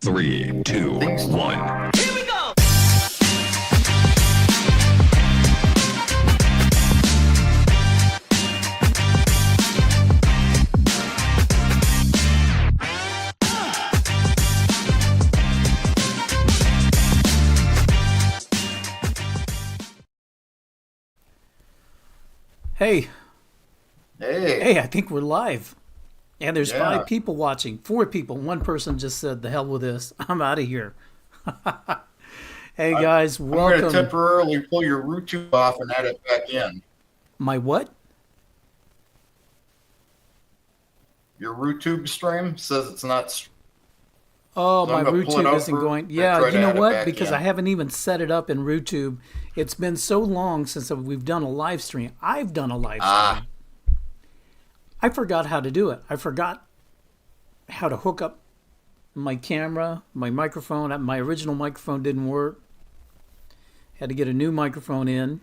3, 2, 1. Here we go! Hey, Hey, I think we're live. And there's Yeah. 5 people watching. 4 people. One person just said, the hell with this. I'm out of here. Hey, guys, I'm going to welcome. temporarily pull your root tube off and add it back in. My what? Your root tube stream says it's not. Oh, So my I'm gonna pull it RootTube out isn't for- going. and Yeah, try you to know add it what? back Because in. I haven't even set it up in RootTube. It's been so long since we've done a live stream. I've done a live stream. I forgot how to do it. I forgot how to hook up my camera, my microphone. My original microphone didn't work. Had to get a new microphone in.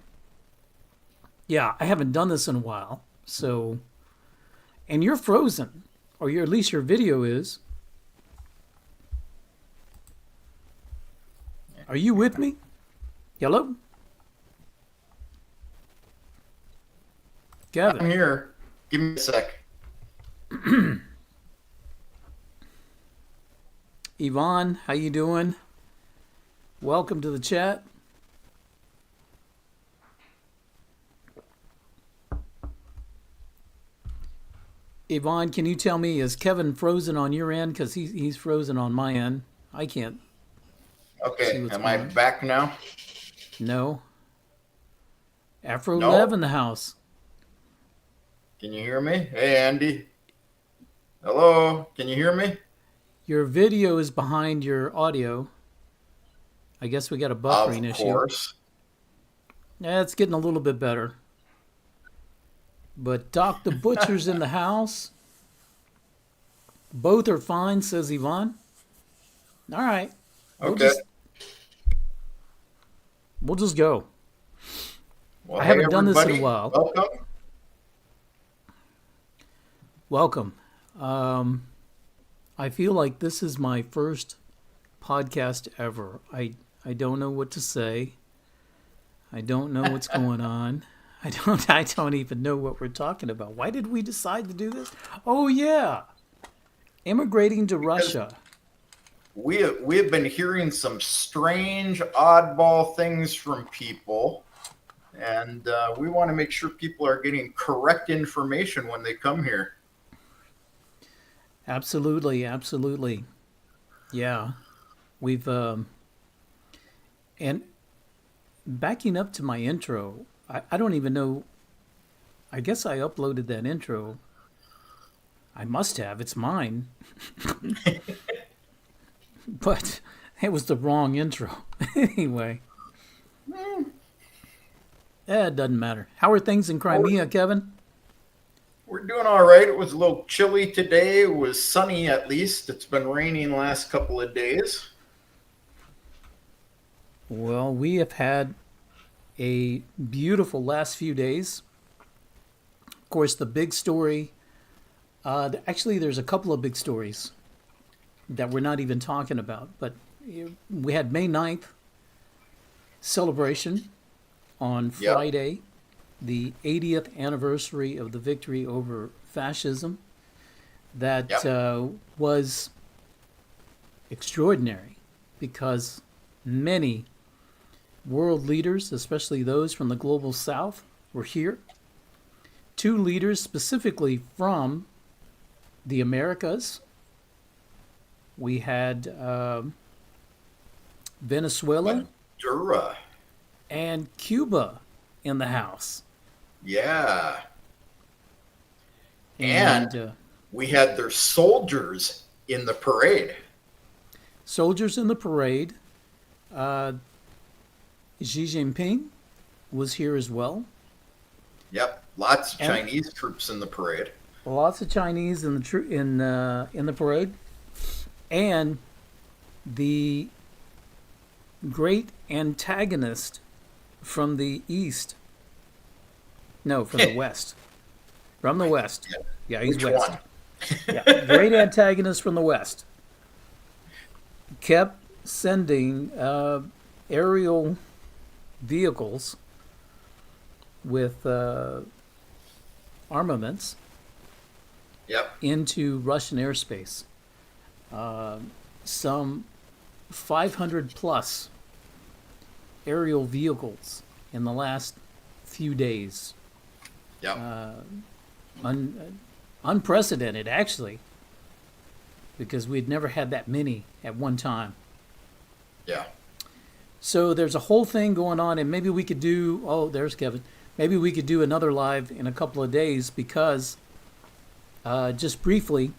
Yeah, I haven't done this in a while. So, and you're frozen, or at least your video is. Are you with me? Hello? I'm Gavin. here. Give me a sec. Yvonne, how you doing? Welcome to the chat. Yvonne, can you tell me, is Kevin frozen on your end? Because he's frozen on my end. I can't. Okay, See what's am I going on. back now? No. Afro No. Lev in the house. Can you hear me? Hey, Andy. Hello, can you hear me? Your video is behind your audio. I guess we got a buffering Of issue. course. Yeah, it's getting a little bit better. But Doc the Butcher's in the house. Both are fine, says Yvonne. All right. Okay. We'll just go. Well, I hey, haven't done this in a everybody. while. Welcome. Welcome. I feel like this is my first podcast ever. I don't know what to say. I don't know what's going on. I don't even know what we're talking about. Why did we decide to do this? Oh yeah. Immigrating to Russia. We have been hearing some strange, oddball things from people, and we want to make sure people are getting correct information when they come here. Absolutely, absolutely. Yeah. We've and backing up to my intro, I don't even know. I guess I uploaded that intro. I must have. It's mine. But it was the wrong intro. Anyway. It doesn't matter. How are things in Crimea, Kevin? We're doing all right. It was a little chilly today. It was sunny at least. It's been raining the last couple of days. Well, we have had a beautiful last few days. Of course, the big story, actually, there's a couple of big stories that we're not even talking about. But we had May 9th celebration on Yep. Friday, the 80th anniversary of the victory over fascism. That Yep. was extraordinary because many world leaders, especially those from the global south, were here. 2 leaders specifically from the Americas. We had Venezuela Madura. and Cuba in the house. Yeah. And we had their soldiers in the parade. Soldiers in the parade. Xi Jinping was here as well. Yep. Lots of And- Chinese troops in the parade. Lots of Chinese in the parade, and the great antagonist from the east. No, from the west. From the west. Yeah, he's Which west. one? Yeah, great antagonist from the west. kept sending aerial vehicles with armaments Yep. into Russian airspace. Some 500 plus aerial vehicles in the last few days. Yep. Unprecedented, actually, because we'd never had that many at one time. Yeah. So there's a whole thing going on, and maybe we could do, oh, there's Kevin. Maybe we could do another live in a couple of days because, just briefly,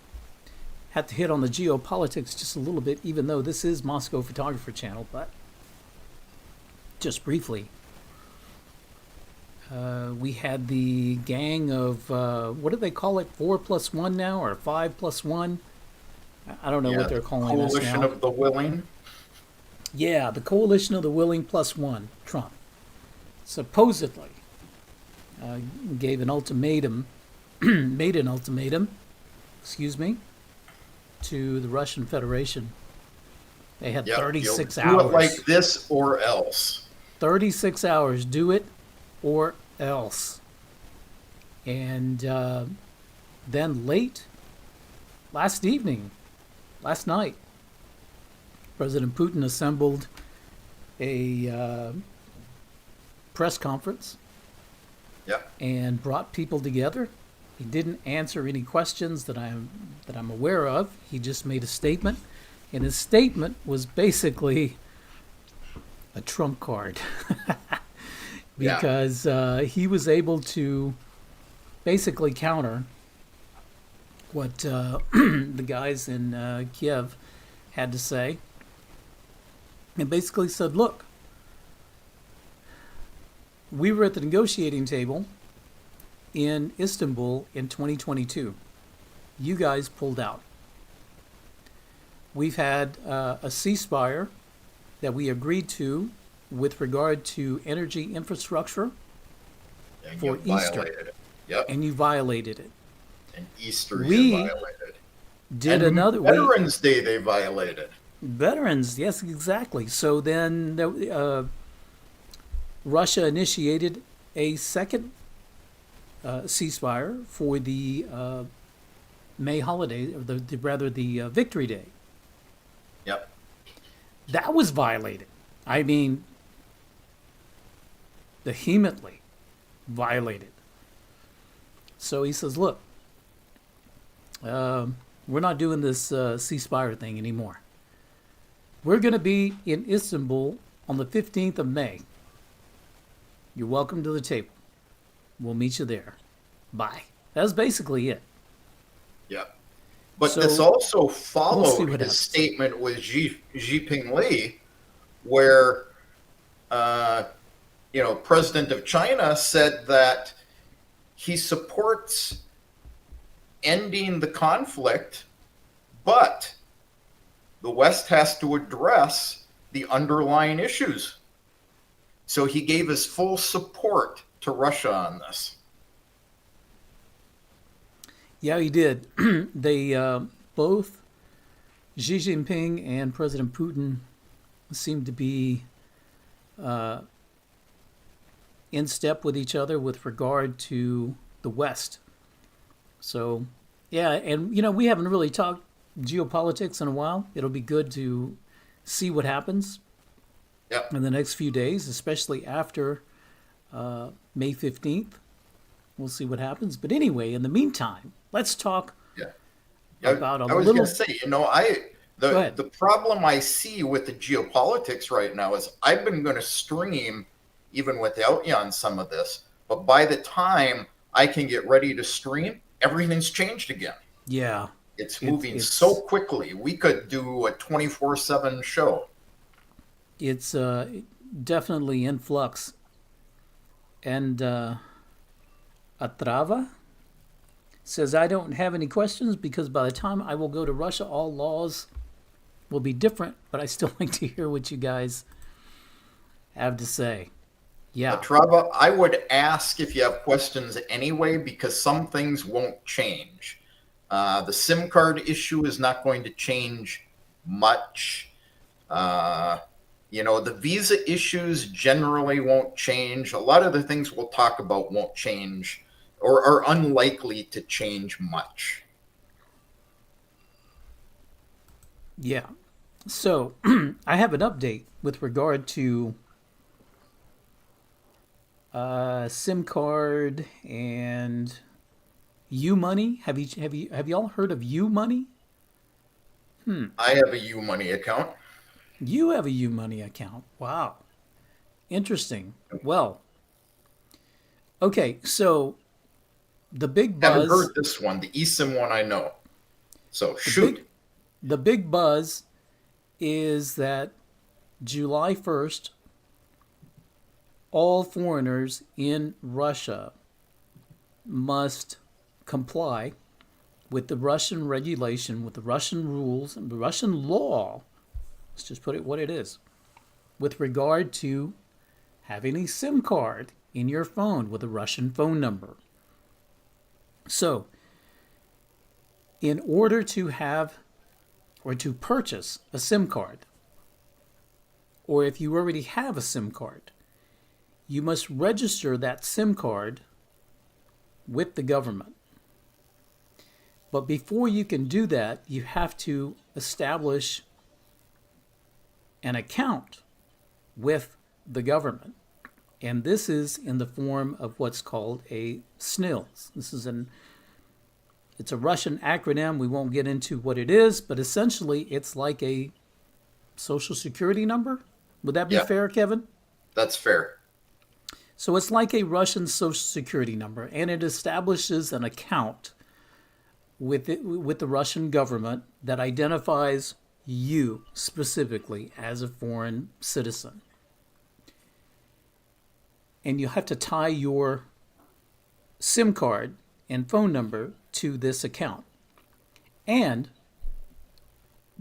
had to hit on the geopolitics just a little bit, even though this is Moscow Photographer channel, but just briefly. We had the gang of, what do they call it, 4+1 now, or 5+1? I don't know what they're calling this now. Coalition of the Willing. Yeah, the coalition of the willing +1, Trump, supposedly gave an ultimatum, made an ultimatum, excuse me, to the Russian Federation. They had 36 hours. Do it like this or else. 36 hours, do it or else. And then late last night, President Putin assembled a press conference and brought people together. He didn't answer any questions that I'm aware of. He just made a statement, and his statement was basically a trump card because he was able to basically counter what the guys in Kiev had to say, and basically said, look, we were at the negotiating table in Istanbul in 2022. You guys pulled out. We've had a ceasefire that we agreed to with regard to energy infrastructure for Easter. And you violated it. And Easter you violated. Did and another Veterans Day they violated. Veterans, yes, exactly. So then Russia initiated a second ceasefire for the May holiday, or the Victory Day. Yep. That was violated. I mean, vehemently violated. So he says, look, we're not doing this ceasefire thing anymore. We're going to be in Istanbul on the 15th of May. You're welcome to the table. We'll meet you there. Bye. That's basically it. Yeah. But So, this also followed what his happens. statement with Xi Jinping, where, President of China said that he supports ending the conflict, but the West has to address the underlying issues. So he gave his full support to Russia on this. Yeah, he did. They both, Xi Jinping and President Putin, seem to be in step with each other with regard to the West. So, yeah, and we haven't really talked geopolitics in a while. It'll be good to see what happens in the next few days, especially after May 15th. We'll see what happens. But anyway, in the meantime, let's talk about I was little... going to say, the problem I see with the geopolitics right now is I've been going to stream even without you on some of this, but by the time I can get ready to stream, everything's changed again. Yeah. It's moving so quickly. We could do a 24/7 show. It's definitely in flux. And Atrava says, I don't have any questions because by the time I will go to Russia, all laws will be different, but I still like to hear what you guys have to say. Yeah. Trava, I would ask if you have questions anyway, because some things won't change. The SIM card issue is not going to change much. The visa issues generally won't change. A lot of the things we'll talk about won't change or are unlikely to change much. Yeah. So I have an update with regard to SIM card and U Money. Have y'all heard of U Money? I have a U-Money account. You have a U Money account. Wow. Interesting. Well, okay, so the big Haven't buzz, heard this one. The eSIM one I know. So the big shoot. the big buzz is that July 1st, all foreigners in Russia must comply with the Russian regulation, with the Russian rules, and the Russian law. Let's just put it what it is with regard to having a SIM card in your phone with a Russian phone number. So, in order to have or to purchase a SIM card, or if you already have a SIM card, you must register that SIM card with the government. But before you can do that, you have to establish an account with the government. And this is in the form of what's called a SNILS. It's a Russian acronym. We won't get into what it is, but essentially it's like a social security number. Would that be Yeah, fair, Kevin? that's fair. So it's like a Russian social security number, and it establishes an account with the Russian government that identifies you specifically as a foreign citizen. And you have to tie your SIM card and phone number to this account. And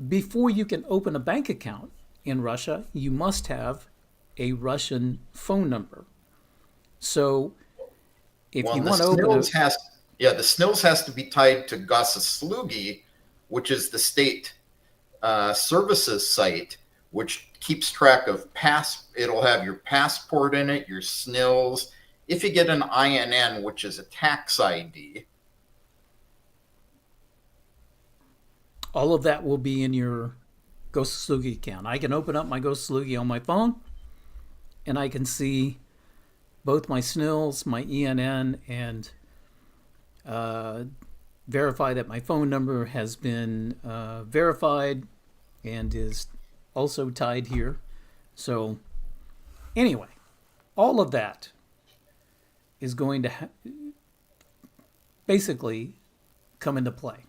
before you can open a bank account in Russia, you must have a Russian phone number. So if Well, you the want to open a, SNILS has to be tied to Gosaslugi, which is the state services site, which keeps track of it'll have your passport in it, your SNILS. If you get an INN, which is a tax ID, all of that will be in your Gosaslugi account. I can open up my Gosaslugi on my phone, and I can see both my SNILS, my ENN, and verify that my phone number has been verified and is also tied here. So, anyway, all of that is going to basically come into play.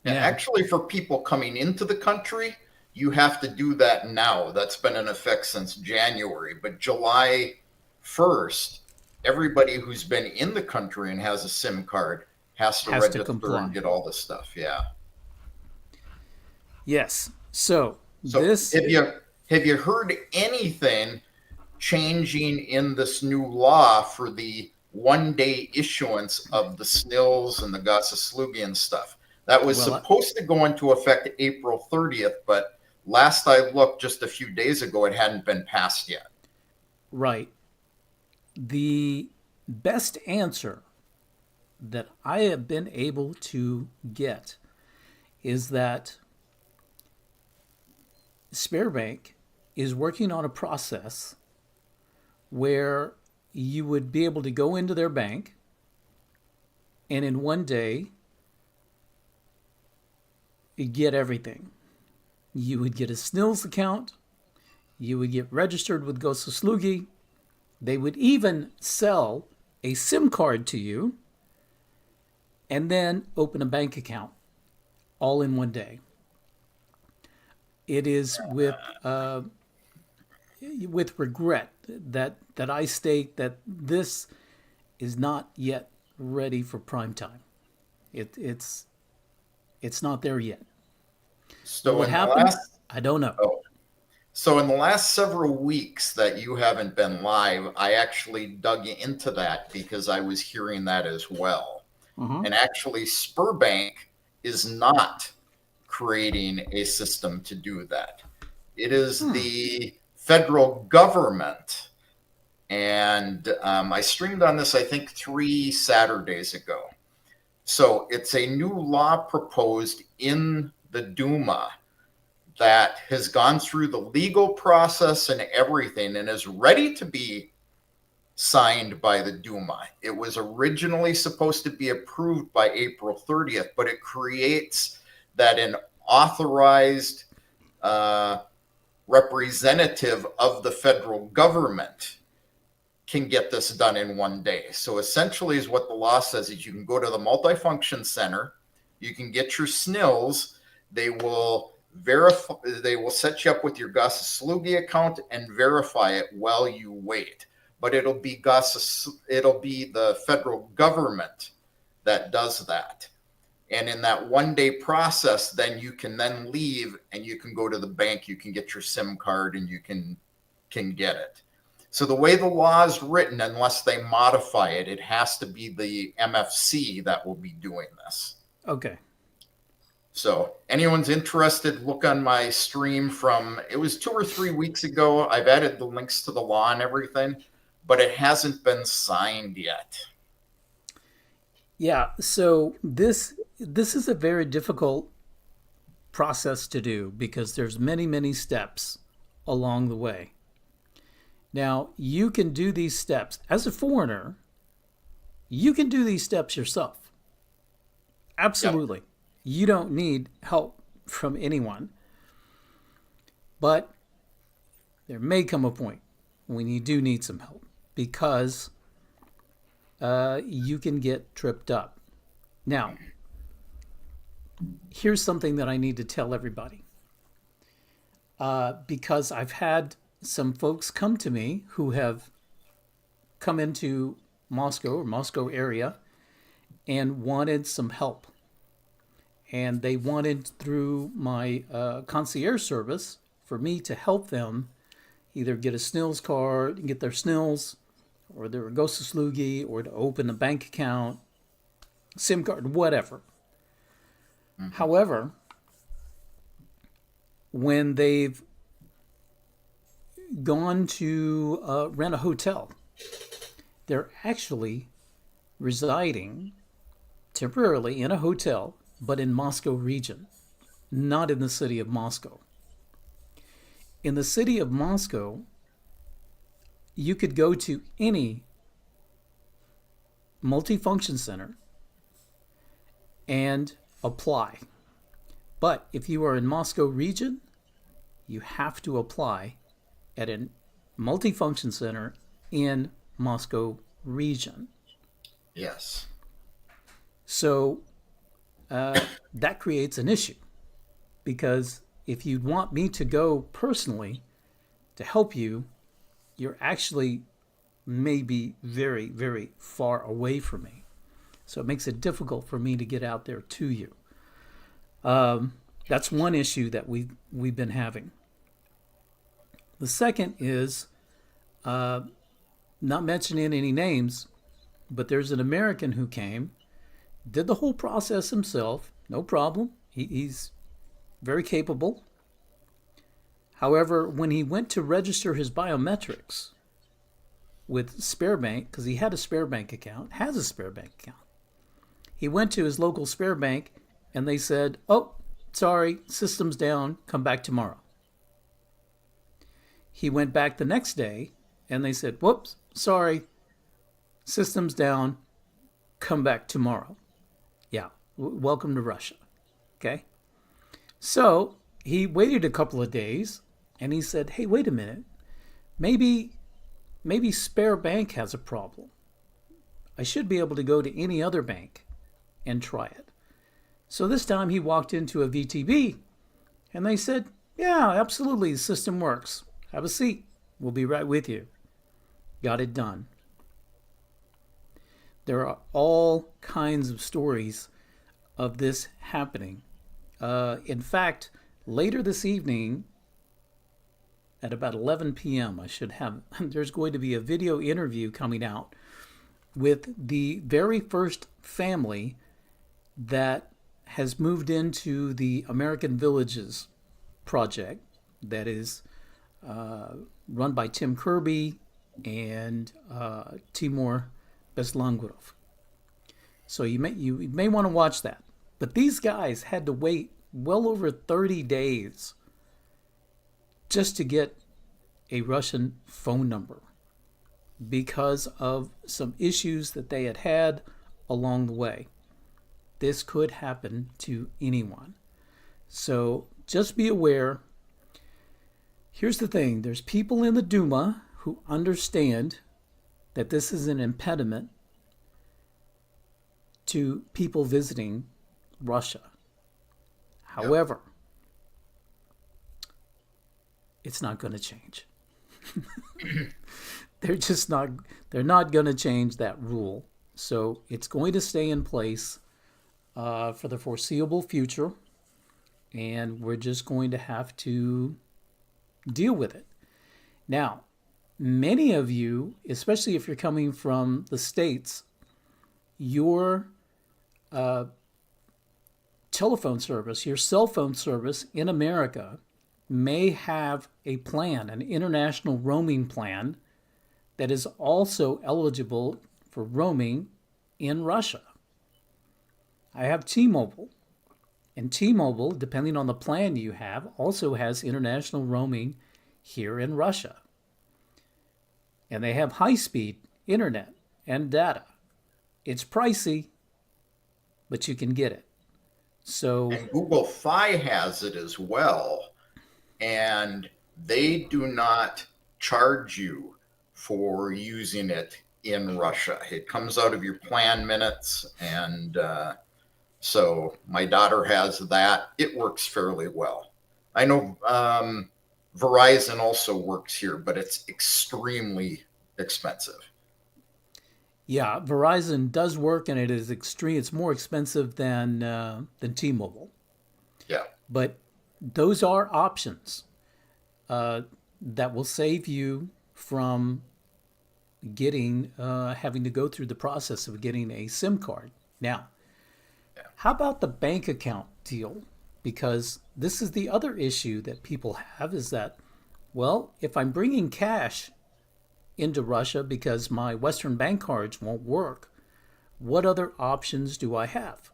and Now, actually for people coming into the country, you have to do that now. That's been in effect since January, but July 1st, everybody who's been in the country and has a SIM card has to has to register comply. and get all this stuff. Yeah. Yes. So, So this, have you heard anything changing in this new law for the 1 day issuance of the SNILS and the Gosaslugi and stuff? That was well, supposed to go into effect April 30th, but last I looked just a few days ago, it hadn't been passed yet. right. The best answer that I have been able to get is that Sparebank is working on a process where you would be able to go into their bank and in 1 day get everything. You would get a SNILS account, you would get registered with Gosaslugi, they would even sell a SIM card to you and then open a bank account all in 1 day. It is with regret that I state that this is not yet ready for prime time. It's not there yet. So What in the happened? last I don't know. So in the last several weeks that you haven't been live, I actually dug into that because I was hearing that as well. Mhm. And actually, Spurbank is not creating a system to do that. It is the federal government. And I streamed on this, I think, 3 Saturdays ago. So it's a new law proposed in the Duma that has gone through the legal process and everything and is ready to be signed by the Duma. It was originally supposed to be approved by April 30th, but it creates that an authorized representative of the federal government can get this done in one day. So essentially is what the law says is you can go to the multifunction center, you can get your SNILs, they will verify, they will set you up with your Gus Slugi account and verify it while you wait. But it'll be the federal government that does that. And in that one day process, then you can then leave and you can go to the bank, you can get your SIM card and you can get it. So the way the law is written, unless they modify it, it has to be the MFC that will be doing this. Okay. So anyone's interested, look on my stream it was 2 or 3 weeks ago. I've added the links to the law and everything, but it hasn't been signed yet. Yeah, so this is a very difficult process to do because there's many steps along the way. Now, you can do these steps as a foreigner. You can do these steps yourself. Absolutely. Yep. You don't need help from anyone. But there may come a point when you do need some help because you can get tripped up. Now, here's something that I need to tell everybody. Because I've had some folks come to me who have come into Moscow or Moscow area and wanted some help. And they wanted through my concierge service for me to help them either get a SNILS card, get their SNILS, or their Gosaslugi, or to open a bank account, SIM card, whatever. Mm-hmm. However, when they've gone to rent a hotel, they're actually residing temporarily in a hotel, but in Moscow region, not in the city of Moscow. In the city of Moscow, you could go to any multifunction center and apply. But if you are in Moscow region, you have to apply at a multifunction center in Moscow region. Yes. So that creates an issue because if you want me to go personally to help you, you're actually maybe very far away from me. So it makes it difficult for me to get out there to you. That's one issue that we've been having. The second is, not mentioning any names, but there's an American who came, did the whole process himself, no problem. He's very capable. However, when he went to register his biometrics with Sparebank, because he had a Sparebank account, has a Sparebank account, he went to his local Sparebank and they said, "Oh, sorry, system's down, come back tomorrow." He went back the next day and they said, "Whoops, sorry, system's down, come back tomorrow." Yeah, welcome to Russia. Okay? So he waited a couple of days and he said, "Hey, wait a minute. Maybe Sparebank has a problem. I should be able to go to any other bank and try it." So this time he walked into a VTB and they said, "Yeah, absolutely, the system works. Have a seat. We'll be right with you." Got it done. There are all kinds of stories of this happening. In fact, later this evening at about 11 p.m., there's going to be a video interview coming out with the very first family that has moved into the American Villages project that is run by Tim Kirby and Timur Beslanguerov. So you may want to watch that. But these guys had to wait well over 30 days just to get a Russian phone number because of some issues that they had had along the way. This could happen to anyone. So just be aware. Here's the thing, there's people in the Duma who understand that this is an impediment to people visiting Russia. However, it's not going to change. They're not going to change that rule. So it's going to stay in place for the foreseeable future. And we're just going to have to deal with it. Now, many of you, especially if you're coming from the States, your telephone service, your cell phone service in America may have a plan, an international roaming plan that is also eligible for roaming in Russia. I have T-Mobile, and T-Mobile, depending on the plan you have, also has international roaming here in Russia. And they have high-speed internet and data. It's pricey, but you can get it. So, and Google Fi has it as well, and they do not charge you for using it in Russia. It comes out of your plan minutes, and so my daughter has that. It works fairly well. I know Verizon also works here, but it's extremely expensive. yeah, Verizon does work, and it is extreme. It's more expensive than T-Mobile, Yeah. but those are options that will save you from having to go through the process of getting a SIM card. Now, how about the bank account deal? Because this is the other issue that people have is that, well, if I'm bringing cash into Russia because my Western bank cards won't work, what other options do I have?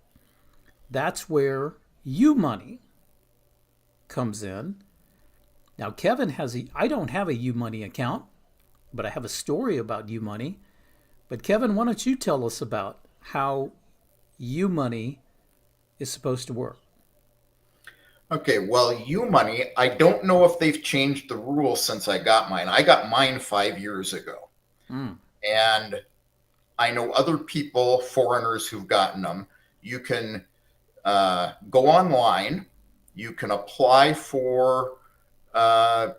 That's where U-Money comes in. Now, Kevin I don't have a U-Money account, but I have a story about U-Money. But Kevin, why don't you tell us about how U-Money is supposed to work? Okay, well, U-Money, I don't know if they've changed the rules since I got mine. I got mine 5 years ago. And I know other people, foreigners who've gotten them. You can go online. You can apply for a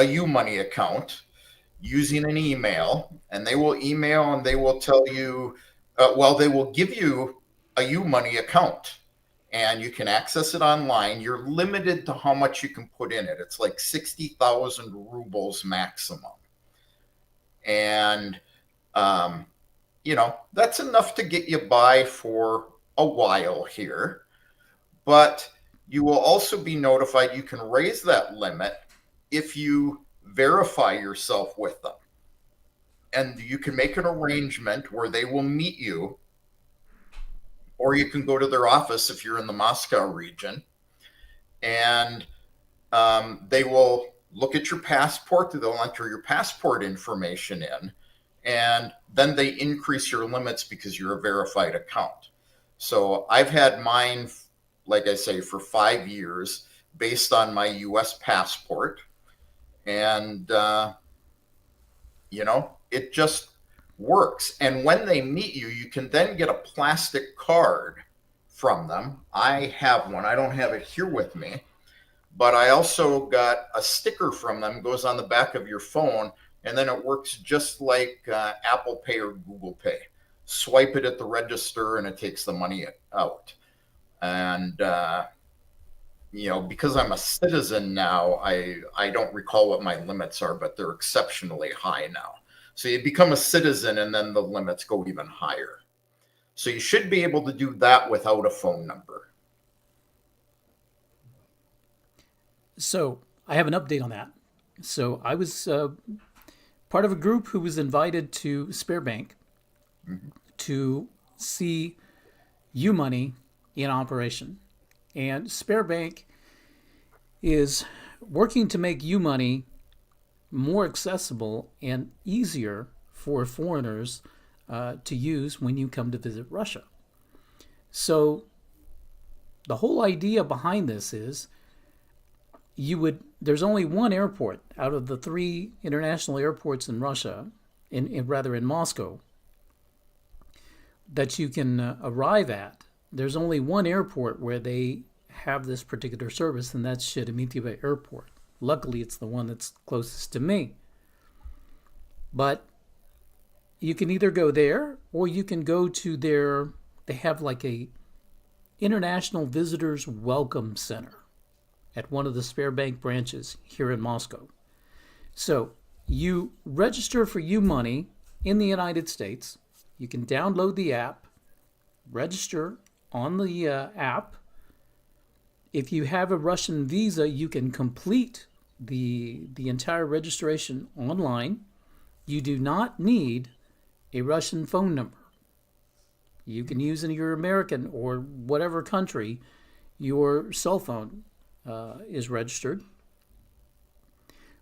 U-Money account using an email, and they will email and they will tell you, they will give you a U-Money account. And you can access it online. You're limited to how much you can put in it. It's like 60,000 rubles maximum. And, that's enough to get you by for a while here. But you will also be notified you can raise that limit if you verify yourself with them. And you can make an arrangement where they will meet you, or you can go to their office if you're in the Moscow region, and they will look at your passport. They'll enter your passport information in, and then they increase your limits because you're a verified account. So I've had mine, like I say, for 5 years based on my US passport. And, it just works. And when they meet you, you can then get a plastic card from them. I have one. I don't have it here with me, but I also got a sticker from them. It goes on the back of your phone, and then it works just like Apple Pay or Google Pay. Swipe it at the register, and it takes the money out. And because I'm a citizen now, I don't recall what my limits are, but they're exceptionally high now. So you become a citizen, and then the limits go even higher. So you should be able to do that without a phone number. So I have an update on that. So I was part of a group who was invited to Sparebank Mhm. to see U-Money in operation. And Sparebank is working to make U-Money more accessible and easier for foreigners to use when you come to visit Russia. So the whole idea behind this is there's only one airport out of the three international airports in Russia, in Moscow, that you can arrive at. There's only one airport where they have this particular service, and that's Sheremetyevo Airport. Luckily, it's the one that's closest to me. But you can either go there or you can go to they have like a international visitors welcome center at one of the Sparebank branches here in Moscow. So you register for U-Money in the United States. You can download the app, register on the app. If you have a Russian visa, you can complete the entire registration online. You do not need a Russian phone number. You can use in your American or whatever country your cell phone is registered.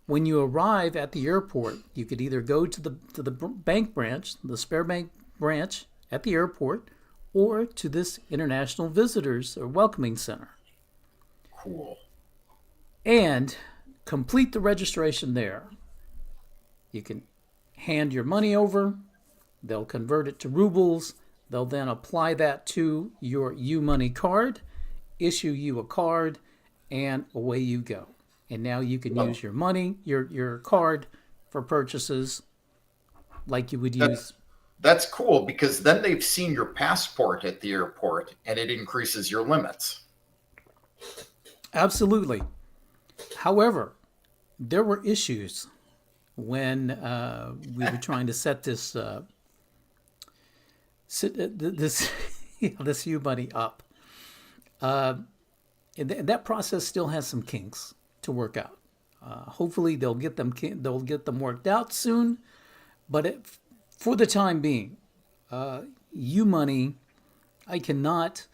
When you arrive at the airport, you could either go to the bank branch, the Sparebank branch at the airport, or to this international visitors or welcoming center, Cool. and complete the registration there. You can hand your money over. They'll convert it to rubles. They'll then apply that to your U-Money card, issue you a card, and away you go. And now you can use your money, your card, for purchases like you would use. That's cool because then they've seen your passport at the airport and it increases your limits. Absolutely. However, there were issues when we were trying to set this this U-Money up. And that process still has some kinks to work out. Hopefully, they'll get them worked out soon. But for the time being, U-Money, I cannot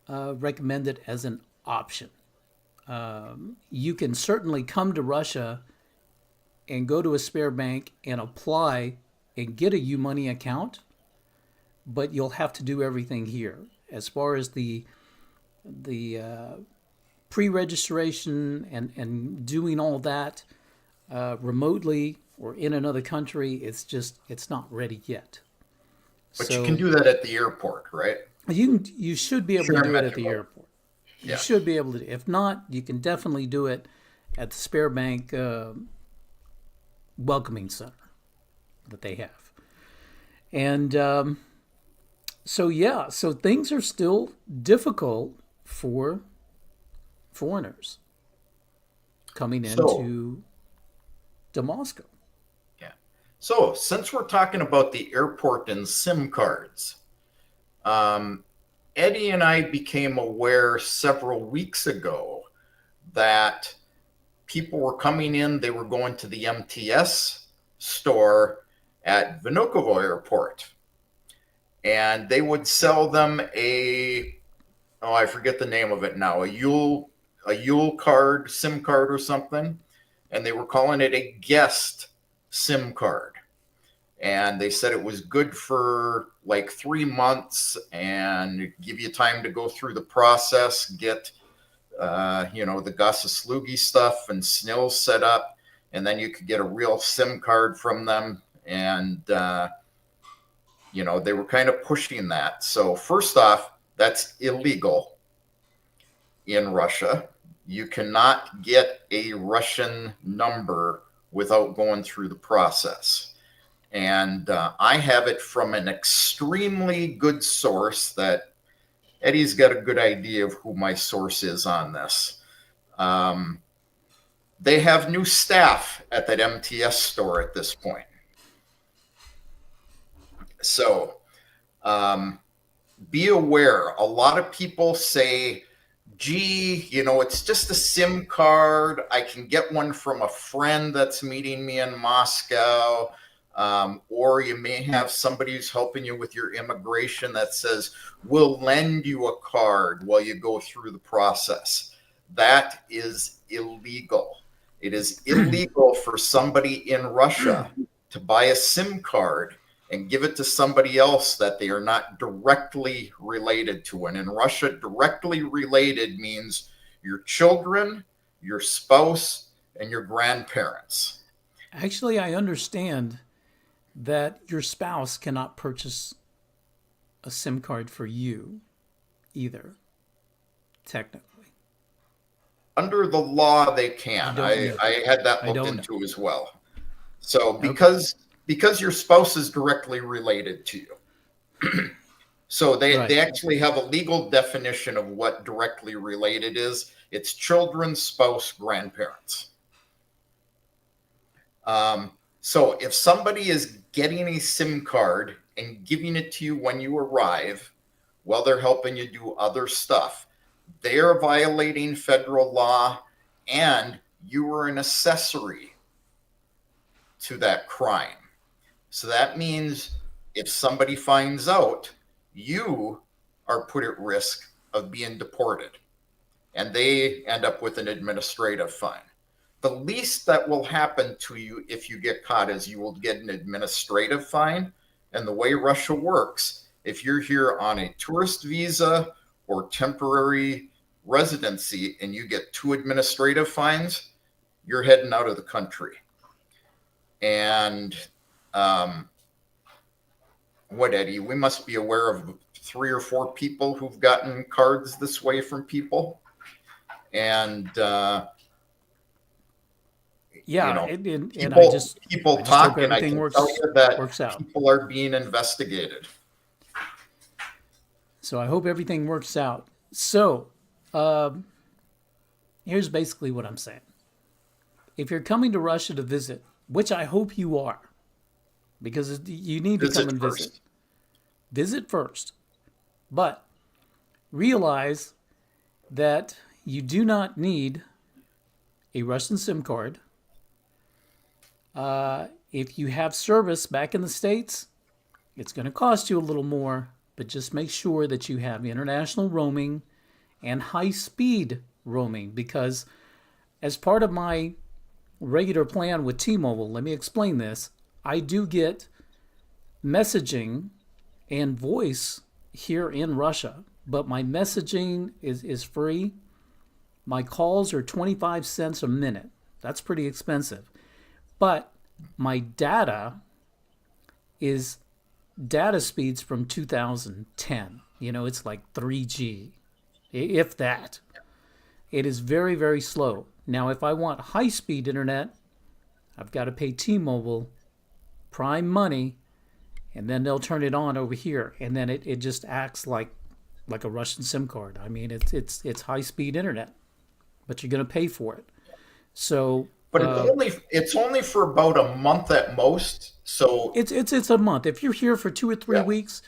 recommend it as an option. You can certainly come to Russia and go to a Sparebank and apply and get a U-Money account, but you'll have to do everything here. As far as the pre-registration and doing all that remotely or in another country, it's not ready yet. But you can do that at the airport, right? You should be able to do it at the Sheremetyevo. airport. You Yeah. should be able to. If not, you can definitely do it at the Sparebank welcoming center that they have. And so things are still difficult for foreigners coming into to Moscow. Yeah. So since we're talking about the airport and SIM cards, Eddie and I became aware several weeks ago that people were coming in, they were going to the MTS store at Vnukovo Airport, and they would sell them I forget the name of it now, a Yule card, SIM card or something, and they were calling it a guest SIM card. And they said it was good for like 3 months and give you time to go through the process, get, the Gosaslugi stuff and SNIL set up, and then you could get a real SIM card from them. And, they were kind of pushing that. So first off, that's illegal in Russia. You cannot get a Russian number without going through the process. And I have it from an extremely good source that Eddie's got a good idea of who my source is on this. They have new staff at that MTS store at this point. So be aware. A lot of people say, gee, it's just a SIM card. I can get one from a friend that's meeting me in Moscow. Or you may have somebody who's helping you with your immigration that says, we'll lend you a card while you go through the process. That is illegal. It is illegal for somebody in Russia to buy a SIM card and give it to somebody else that they are not directly related to. And in Russia, directly related means your children, your spouse, and your grandparents. Actually, I understand that your spouse cannot purchase a SIM card for you either, technically. Under the law, they can. I had that looked into as well. So because your spouse is directly related to you. So they actually have a legal definition of what directly related is. It's children, spouse, grandparents. So if somebody is getting a SIM card and giving it to you when you arrive, while they're helping you do other stuff, they are violating federal law, and you are an accessory to that crime. So that means if somebody finds out, you are put at risk of being deported, and they end up with an administrative fine. The least that will happen to you if you get caught is you will get an administrative fine. And the way Russia works, if you're here on a tourist visa or temporary residency and you get 2 administrative fines, you're heading out of the country. And what, Eddie? We must be aware of 3 or 4 people who've gotten cards this way from people. And people talk, and I can tell you that people are being investigated. So I hope everything works out. So here's basically what I'm saying. If you're coming to Russia to visit, which I hope you are, because you need to come and visit. Visit first. But realize that you do not need a Russian SIM card. If you have service back in the States, it's going to cost you a little more, but just make sure that you have international roaming and high-speed roaming, because as part of my regular plan with T-Mobile, let me explain this, I do get messaging and voice here in Russia, but my messaging is free. My calls are 25 cents a minute. That's pretty expensive. But my data is data speeds from 2010. It's like 3G, if that. It is very, very slow. Now, if I want high-speed internet, I've got to pay T-Mobile prime money, and then they'll turn it on over here, and then it just acts like a Russian SIM card. I mean, it's high-speed internet, but you're going to pay for it. So, but it's only for about a month at most. So it's a month. If you're here for 2 or 3 weeks,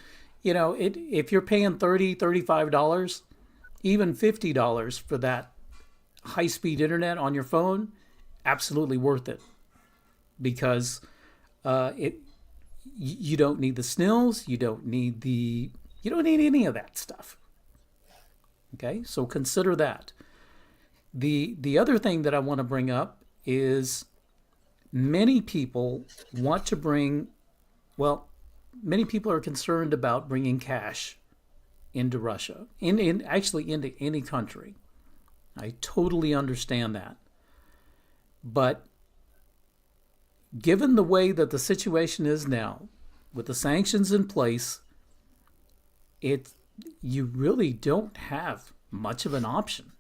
if you're paying $30, $35, even $50 for that high-speed internet on your phone, absolutely worth it, because you don't need the snills, you don't need any of that stuff. Okay, so consider that. The other thing that I want to bring up is many people want to many people are concerned about bringing cash into Russia, actually into any country. I totally understand that. But given the way that the situation is now, with the sanctions in place, you really don't have much of an option.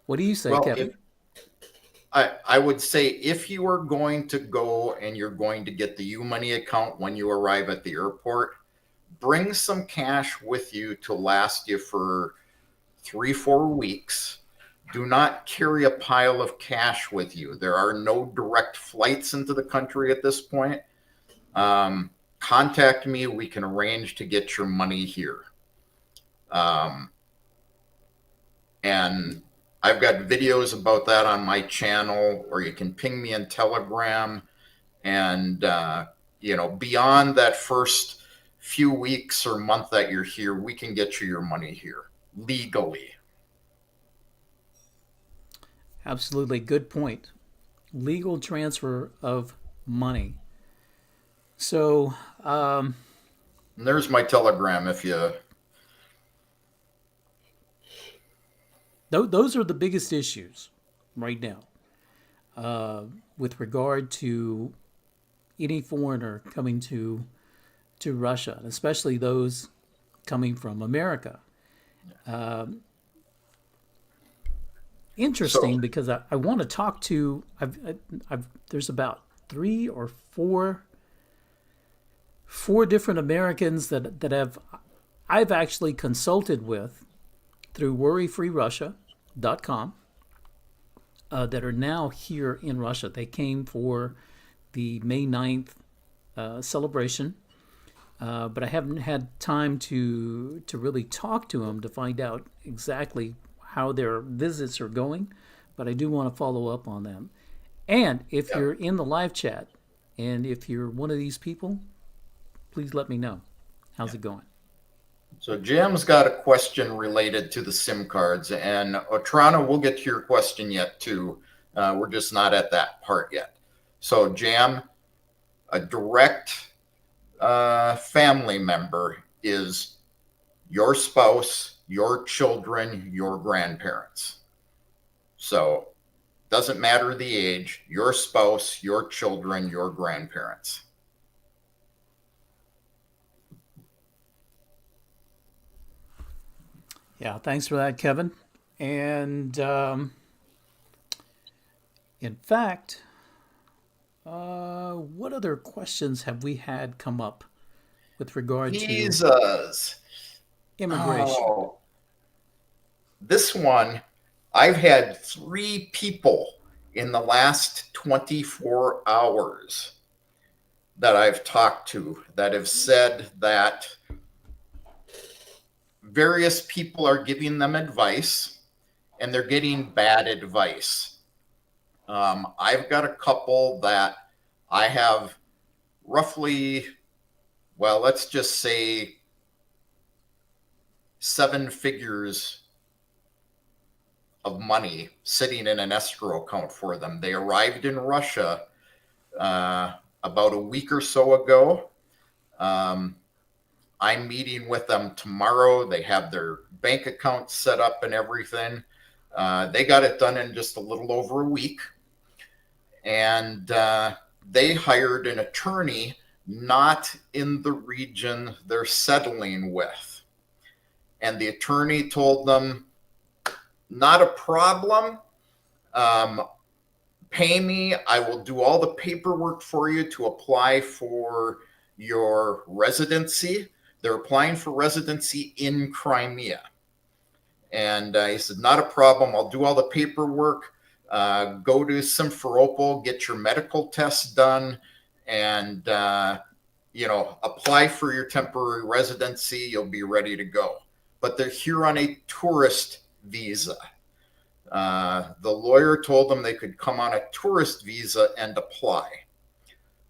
What do you say, Kevin? I would say if you are going to go and you're going to get the U-Money account when you arrive at the airport, bring some cash with you to last you for 3-4 weeks. Do not carry a pile of cash with you. There are no direct flights into the country at this point. contact me. We can arrange to get your money here. And I've got videos about that on my channel, or you can ping me in Telegram. And, beyond that first few weeks or month that you're here, we can get you your money here legally. Absolutely. Good point. Legal transfer of money. So, And there's my Telegram if you... those are the biggest issues right now with regard to any foreigner coming to Russia, especially those coming from America. Interesting, because I want to talk to. There's about 3 or 4 different Americans that I've actually consulted with through worryfreerussia.com that are now here in Russia. They came for the May 9th celebration, but I haven't had time to really talk to them to find out exactly how their visits are going, but I do want to follow up on them. And if you're in the live chat, and if you're one of these people, please let me know. How's it going? So Jam's got a question related to the SIM cards, and Otrana, we'll get to your question yet too. We're just not at that part yet. So Jam, a direct family member is your spouse, your children, your grandparents. So doesn't matter the age, your spouse, your children, your grandparents. Yeah, thanks for that, Kevin. And in fact, what other questions have we had come up with regard to immigration? Oh, this one, I've had 3 people in the last 24 hours that I've talked to that have said that various people are giving them advice and they're getting bad advice. I've got a couple that I have roughly, well, let's just say 7 figures of money sitting in an escrow account for them. They arrived in Russia about a week or so ago. I'm meeting with them tomorrow. They have their bank account set up and everything. They got it done in just a little over a week. And they hired an attorney not in the region they're settling with. And the attorney told them, not a problem. Pay me. I will do all the paperwork for you to apply for your residency. They're applying for residency in Crimea. And he said, not a problem. I'll do all the paperwork. Go to Simferopol, get your medical test done, and apply for your temporary residency. You'll be ready to go. But they're here on a tourist visa. The lawyer told them they could come on a tourist visa and apply.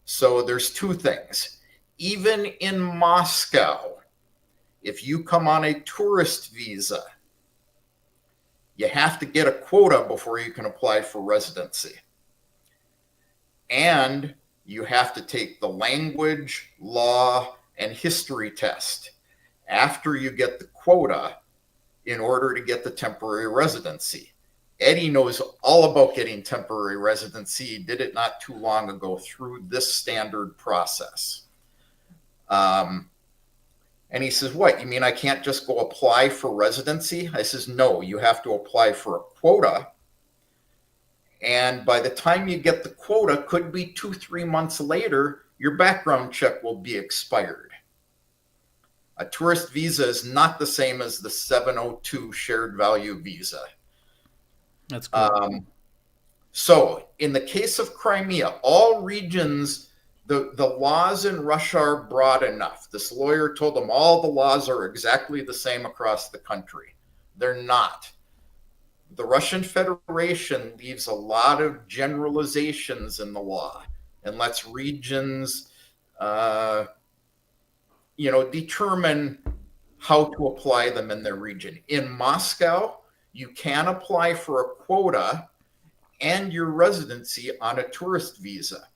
So there's 2 things. Even in Moscow, if you come on a tourist visa, you have to get a quota before you can apply for residency. And you have to take the language, law, and history test after you get the quota in order to get the temporary residency. Eddie knows all about getting temporary residency. He did it not too long ago through this standard process. And he says, what, you mean I can't just go apply for residency? I says, no, you have to apply for a quota. And by the time you get the quota, could be 2-3 months later, your background check will be expired. A tourist visa is not the same as the 702 shared value visa. That's cool. So in the case of Crimea, all regions The laws in Russia are broad enough. This lawyer told them all the laws are exactly the same across the country. They're not. The Russian Federation leaves a lot of generalizations in the law and lets regions, determine how to apply them in their region. In Moscow, you can apply for a quota and your residency on a tourist visa.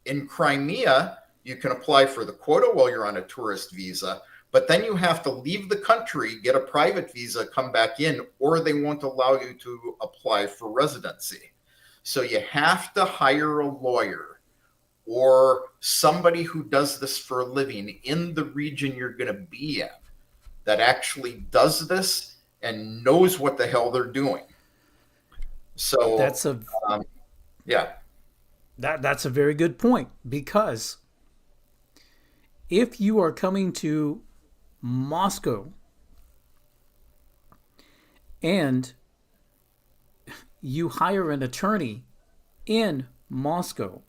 In Crimea, you can apply for the quota while you're on a tourist visa, but then you have to leave the country, get a private visa, come back in, or they won't allow you to apply for residency. So you have to hire a lawyer or somebody who does this for a living in the region you're going to be in that actually does this and knows what the hell they're doing. So That's a yeah. that's a very good point, because if you are coming to Moscow and you hire an attorney in Moscow,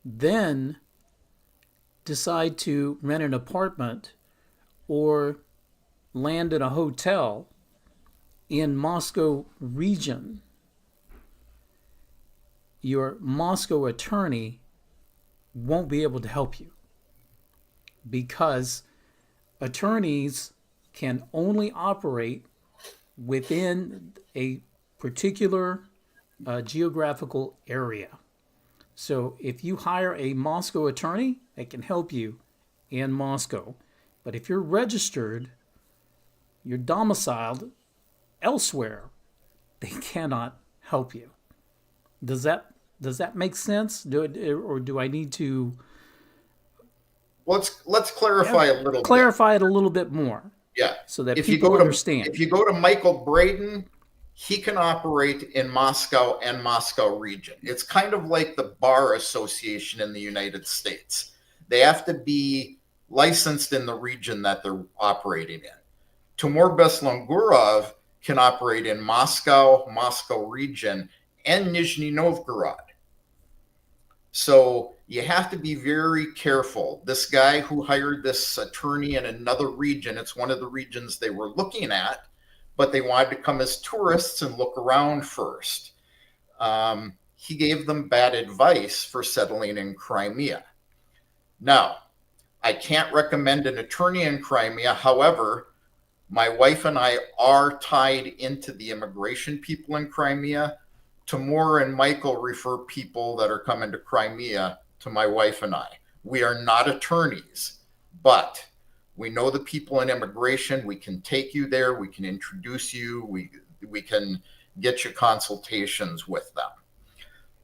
then decide to rent an apartment or land in a hotel in Moscow region, your Moscow attorney won't be able to help you, because attorneys can only operate within a particular geographical area. So if you hire a Moscow attorney, they can help you in Moscow. But if you're registered, you're domiciled elsewhere, they cannot help you. Does that make sense? Or do I need to Let's clarify a little clarify it a little bit more? Yeah. So that If people you go understand. if you go to Michael Braden, he can operate in Moscow and Moscow region. It's kind of like the Bar Association in the United States. They have to be licensed in the region that they're operating in. Timur Beslangurov can operate in Moscow, Moscow region, and Nizhny Novgorod. So you have to be very careful. This guy who hired this attorney in another region, it's one of the regions they were looking at, but they wanted to come as tourists and look around first. He gave them bad advice for settling in Crimea. Now, I can't recommend an attorney in Crimea. However, my wife and I are tied into the immigration people in Crimea. Timur and Michael refer people that are coming to Crimea to my wife and I. We are not attorneys, but we know the people in immigration. We can take you there. We can introduce you. We can get you consultations with them.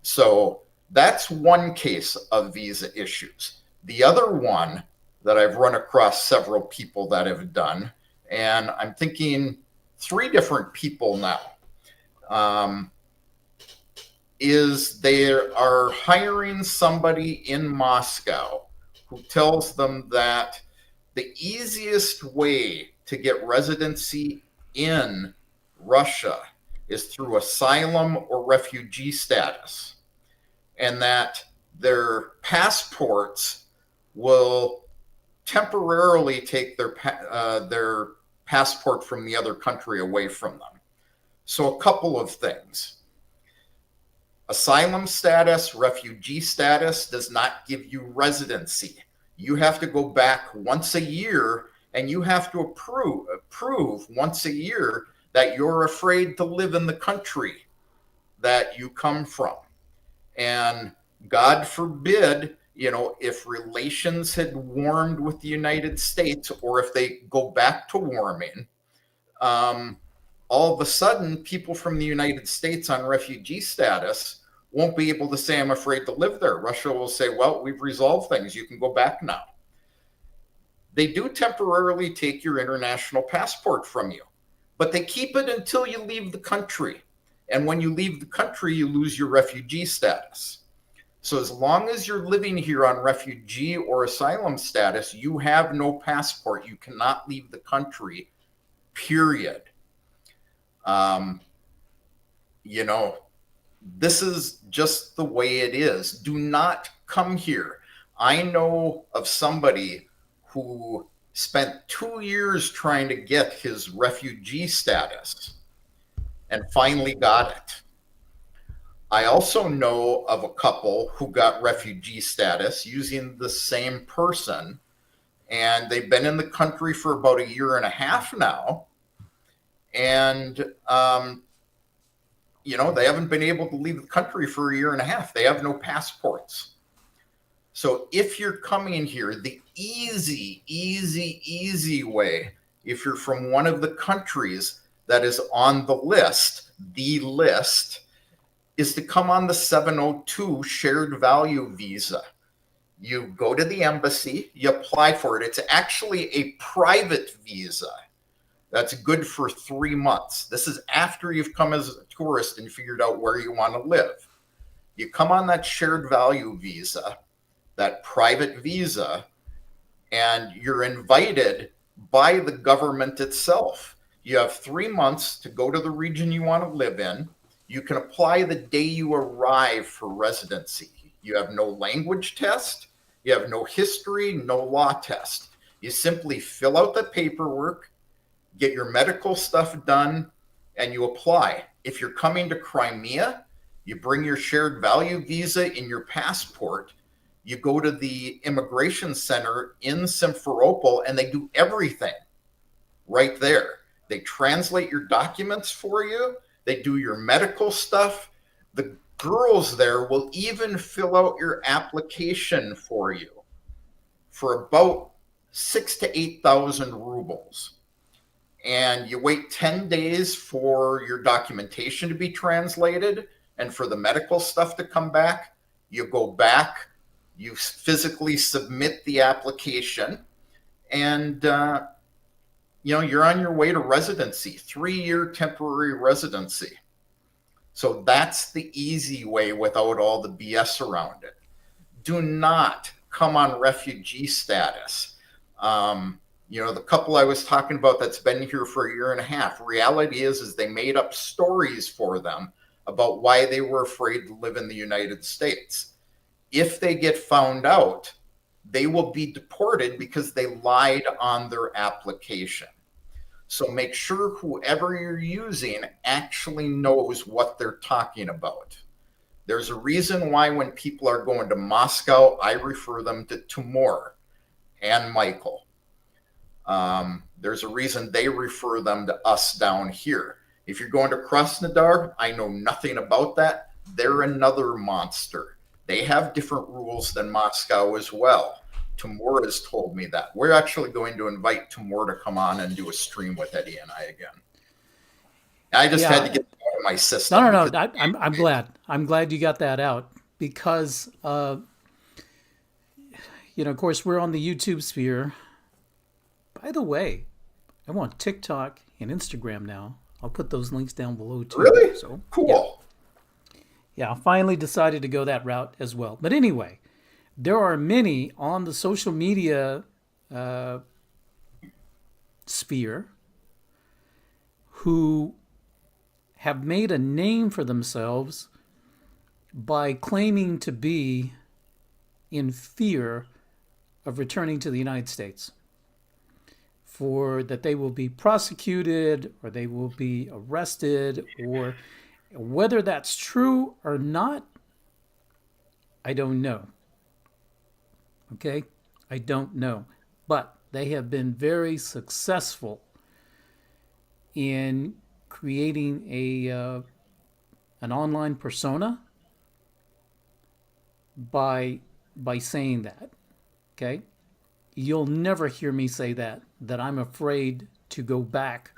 So that's one case of visa issues. The other one that I've run across several people that have done, and I'm thinking 3 different people now, is they are hiring somebody in Moscow who tells them that the easiest way to get residency in Russia is through asylum or refugee status, and that their passports will temporarily take their passport from the other country away from them. So a couple of things. Asylum status, refugee status does not give you residency. You have to go back once a year, and you have to prove once a year that you're afraid to live in the country that you come from. And God forbid, if relations had warmed with the United States, or if they go back to warming, all of a sudden, people from the United States on refugee status won't be able to say, I'm afraid to live there. Russia will say, well, we've resolved things. You can go back now. They do temporarily take your international passport from you, but they keep it until you leave the country. And when you leave the country, you lose your refugee status. So as long as you're living here on refugee or asylum status, you have no passport. You cannot leave the country, period. This is just the way it is. Do not come here. I know of somebody who spent 2 years trying to get his refugee status and finally got it. I also know of a couple who got refugee status using the same person, and they've been in the country for about a year and a half now. And, they haven't been able to leave the country for a year and a half. They have no passports. So if you're coming here, the easy way, if you're from one of the countries that is on the list, is to come on the 702 shared value visa. You go to the embassy, you apply for it. It's actually a private visa that's good for 3 months. This is after you've come as a tourist and figured out where you want to live. You come on that shared value visa, that private visa, and you're invited by the government itself. You have 3 months to go to the region you want to live in. You can apply the day you arrive for residency. You have no language test. You have no history, no law test. You simply fill out the paperwork, get your medical stuff done, and you apply. If you're coming to Crimea, you bring your shared value visa in your passport. You go to the immigration center in Simferopol, and they do everything right there. They translate your documents for you. They do your medical stuff. The girls there will even fill out your application for you for about 6,000 to 8,000 rubles. And you wait 10 days for your documentation to be translated and for the medical stuff to come back. You go back, you physically submit the application, and you're on your way to residency, 3-year temporary residency. So that's the easy way without all the BS around it. Do not come on refugee status. The couple I was talking about that's been here for a year and a half, reality is they made up stories for them about why they were afraid to live in the United States. If they get found out, they will be deported because they lied on their application. So make sure whoever you're using actually knows what they're talking about. There's a reason why when people are going to Moscow, I refer them to Timur and Michael. There's a reason they refer them to us down here. If you're going to Krasnodar, I know nothing about that. They're another monster. They have different rules than Moscow as well. Timur has told me that. We're actually going to invite Timur to come on and do a stream with Eddie and I again. I just had to get that out of my system. No. I'm glad. I'm glad you got that out because, of course, we're on the YouTube sphere. By the way, I'm on TikTok and Instagram now. I'll put those links down below too. Really? So, cool. Yeah, I finally decided to go that route as well. But anyway, there are many on the social media sphere who have made a name for themselves by claiming to be in fear of returning to the United States, for that they will be prosecuted or they will be arrested, or whether that's true or not, I don't know. Okay? I don't know. But they have been very successful in creating an online persona by saying that. Okay? You'll never hear me say that I'm afraid to go back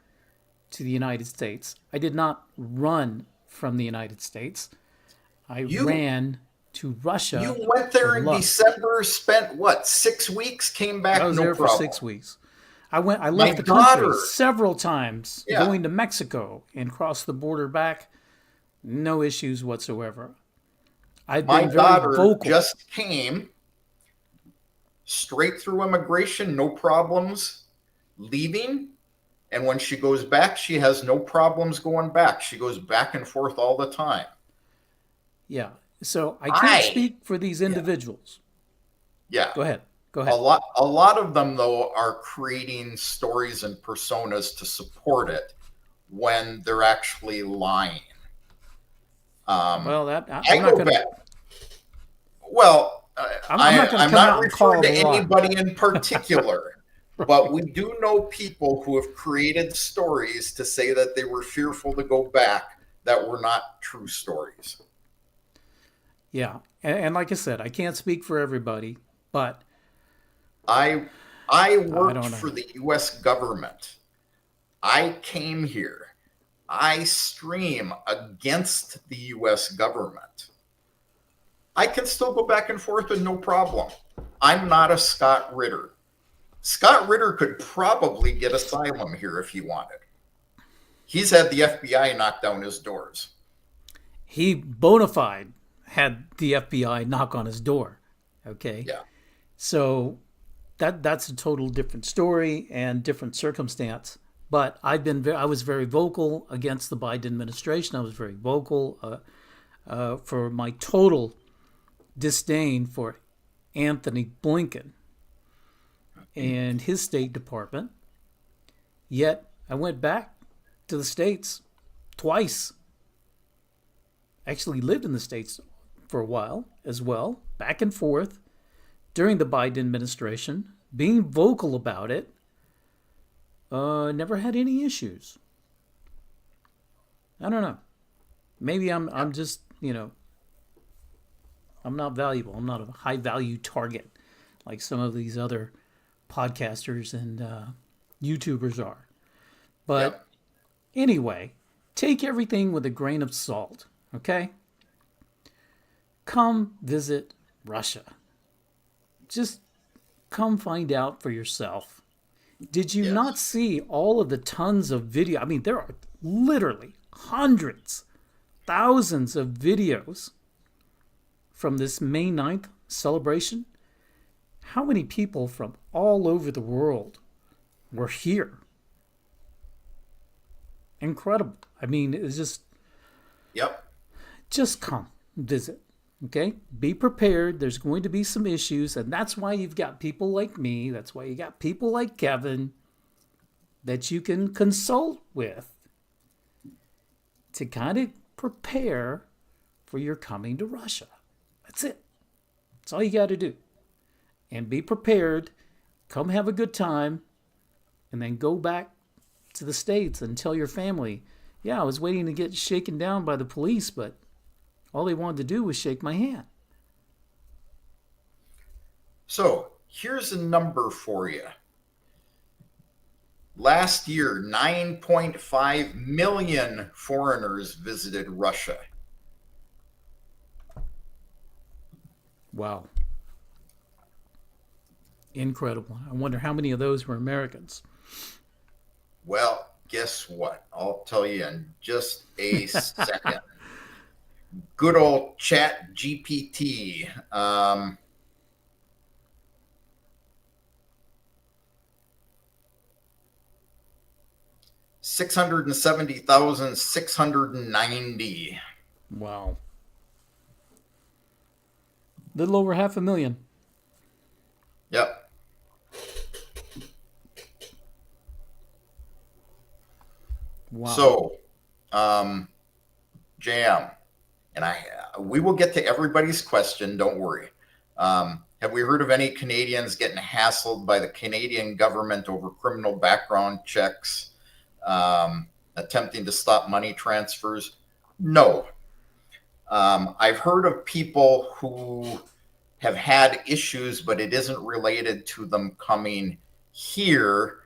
to the United States. I did not run from the United States. I ran to Russia. You went there in December, spent 6 weeks, came back, I was no there problem. for 6 weeks. I left the country several times, going to Mexico and crossed the border back. No issues whatsoever. I've been very vocal. Just came straight through immigration, no problems leaving. And when she goes back, she has no problems going back. She goes back and forth all the time. Yeah. So I can't speak for these individuals. Yeah. Go ahead. Go ahead. A lot of them though are creating stories and personas to support it when they're actually lying. Well, I I'm not go gonna. back. Well, I'm not gonna I'm come not out and call referring to them a lot. anybody in particular, but we do know people who have created stories to say that they were fearful to go back that were not true stories. Yeah, and like I said, I can't speak for everybody, but I I I worked don't know. for the US government. I came here. I stream against the US government. I can still go back and forth with no problem. I'm not a Scott Ritter. Scott Ritter could probably get asylum here if he wanted. He's had the FBI knock down his doors. He bona fide had the FBI knock on his door. Okay, Yeah. so that's a total different story and different circumstance. But I was very vocal against the Biden administration. I was very vocal for my total disdain for Anthony Blinken and his State Department. Yet I went back to the States twice. Actually lived in the States for a while as well, back and forth during the Biden administration, being vocal about it. Never had any issues. I don't know. Maybe I'm just I'm not valuable. I'm not a high value target like some of these other podcasters and YouTubers are. But Yep. anyway, take everything with a grain of salt, okay? Come visit Russia. Just come find out for yourself. Did you not Yes. see all of the tons of video? I mean, there are literally hundreds, thousands of videos from this May 9th celebration. How many people from all over the world were here? Incredible. I mean, it's Yep. just come visit. Okay? Be prepared. There's going to be some issues, and that's why you've got people like me. That's why you got people like Kevin that you can consult with to kind of prepare for your coming to Russia. That's it. That's all you got to do. And be prepared. Come have a good time, and then go back to the States and tell your family, yeah, I was waiting to get shaken down by the police, but all they wanted to do was shake my hand. So here's a number for you. Last year, 9.5 million foreigners visited Russia. Wow. Incredible. I wonder how many of those were Americans. Well, guess what? I'll tell you in just a second. Good old Chat GPT. 670,690. Wow. Little over 500,000. Yep. Wow. So, Jam, and we will get to everybody's question. Don't worry. Have we heard of any Canadians getting hassled by the Canadian government over criminal background checks, attempting to stop money transfers? No. I've heard of people who have had issues, but it isn't related to them coming here,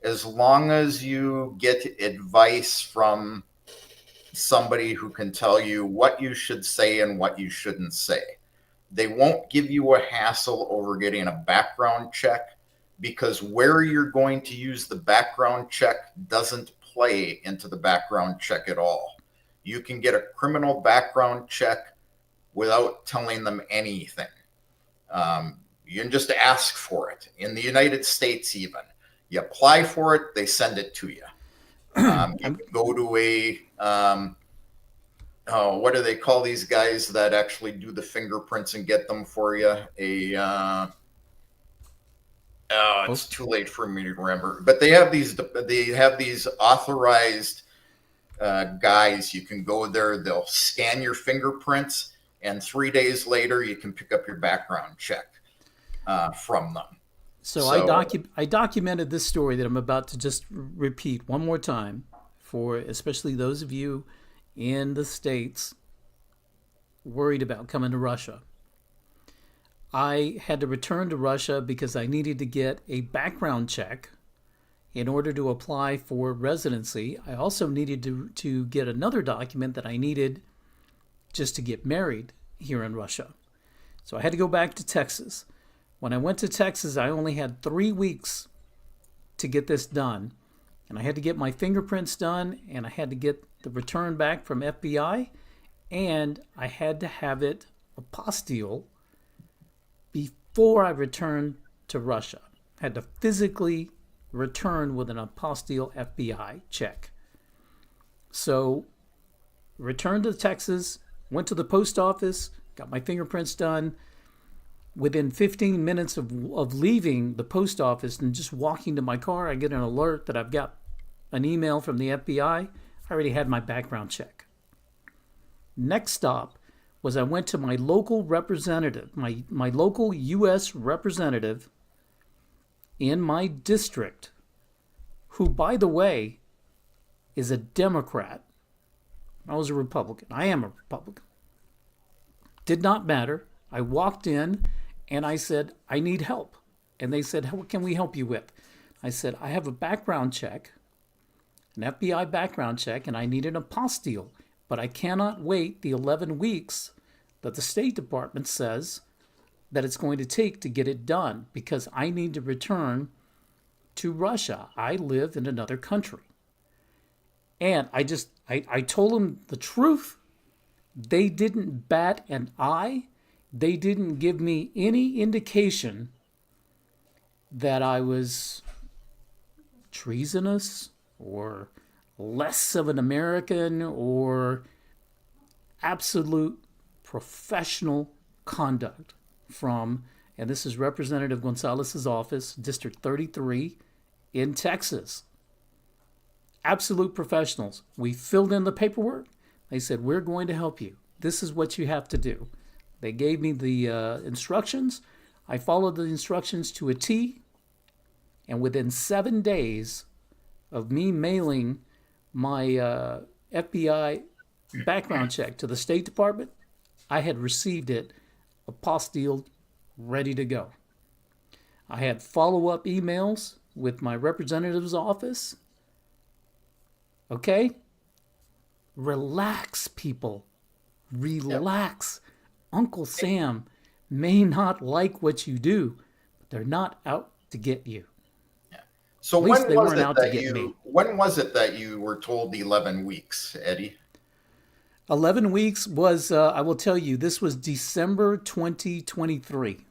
as long as you get advice from somebody who can tell you what you should say and what you shouldn't say. They won't give you a hassle over getting a background check, because where you're going to use the background check doesn't play into the background check at all. You can get a criminal background check without telling them anything. You can just ask for it. In the United States, even. You apply for it, they send it to you. You can go to what do they call these guys that actually do the fingerprints and get them for you? It's too late for me to remember. But they have these authorized guys. You can go there. They'll scan your fingerprints, and 3 days later, you can pick up your background check from them. So So I documented this story that I'm about to just repeat one more time for especially those of you in the States worried about coming to Russia. I had to return to Russia because I needed to get a background check in order to apply for residency. I also needed to get another document that I needed just to get married here in Russia. So I had to go back to Texas. When I went to Texas, I only had 3 weeks to get this done. And I had to get my fingerprints done, and I had to get the return back from FBI, and I had to have it apostille before I returned to Russia. I had to physically return with an apostille FBI check. So, returned to Texas, went to the post office, got my fingerprints done. Within 15 minutes of leaving the post office and just walking to my car, I get an alert that I've got an email from the FBI. I already had my background check. Next stop was I went to my local representative, my local U.S. representative in my district, who, by the way, is a Democrat. I was a Republican. I am a Republican. Did not matter. I walked in and I said, I need help. And they said, what can we help you with? I said, I have a background check, an FBI background check, and I need an apostille. But I cannot wait the 11 weeks that the State Department says that it's going to take to get it done because I need to return to Russia. I live in another country. And I told them the truth. They didn't bat an eye. They didn't give me any indication that I was treasonous or less of an American or absolute professional conduct from, and this is Representative Gonzalez's office, District 33 in Texas. Absolute professionals. We filled in the paperwork. They said, we're going to help you. This is what you have to do. They gave me the instructions. I followed the instructions to a T. And within 7 days of me mailing my FBI background check to the State Department, I had received it apostilled, ready to go. I had follow-up emails with my representative's office. Okay? Relax, people. Relax. Yep. Uncle Sam may not like what you do, but they're not out to get you. Yeah. So when was it that you were told 11 weeks, Eddie? 11 weeks was, I will tell you, this was December 2023.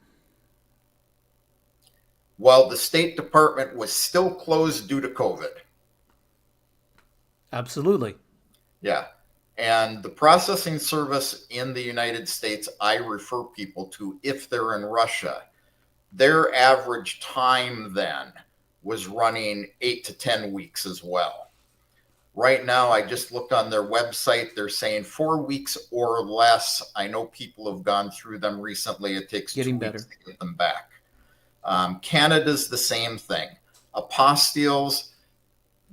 While the State Department was still closed due to COVID. Absolutely. Yeah. And the processing service in the United States, I refer people to if they're in Russia, their average time then was running 8 to 10 weeks as well. Right now, I just looked on their website. They're saying 4 weeks or less. I know people have gone through them recently. It takes 2 weeks to get them back. Canada's the same thing. Apostilles,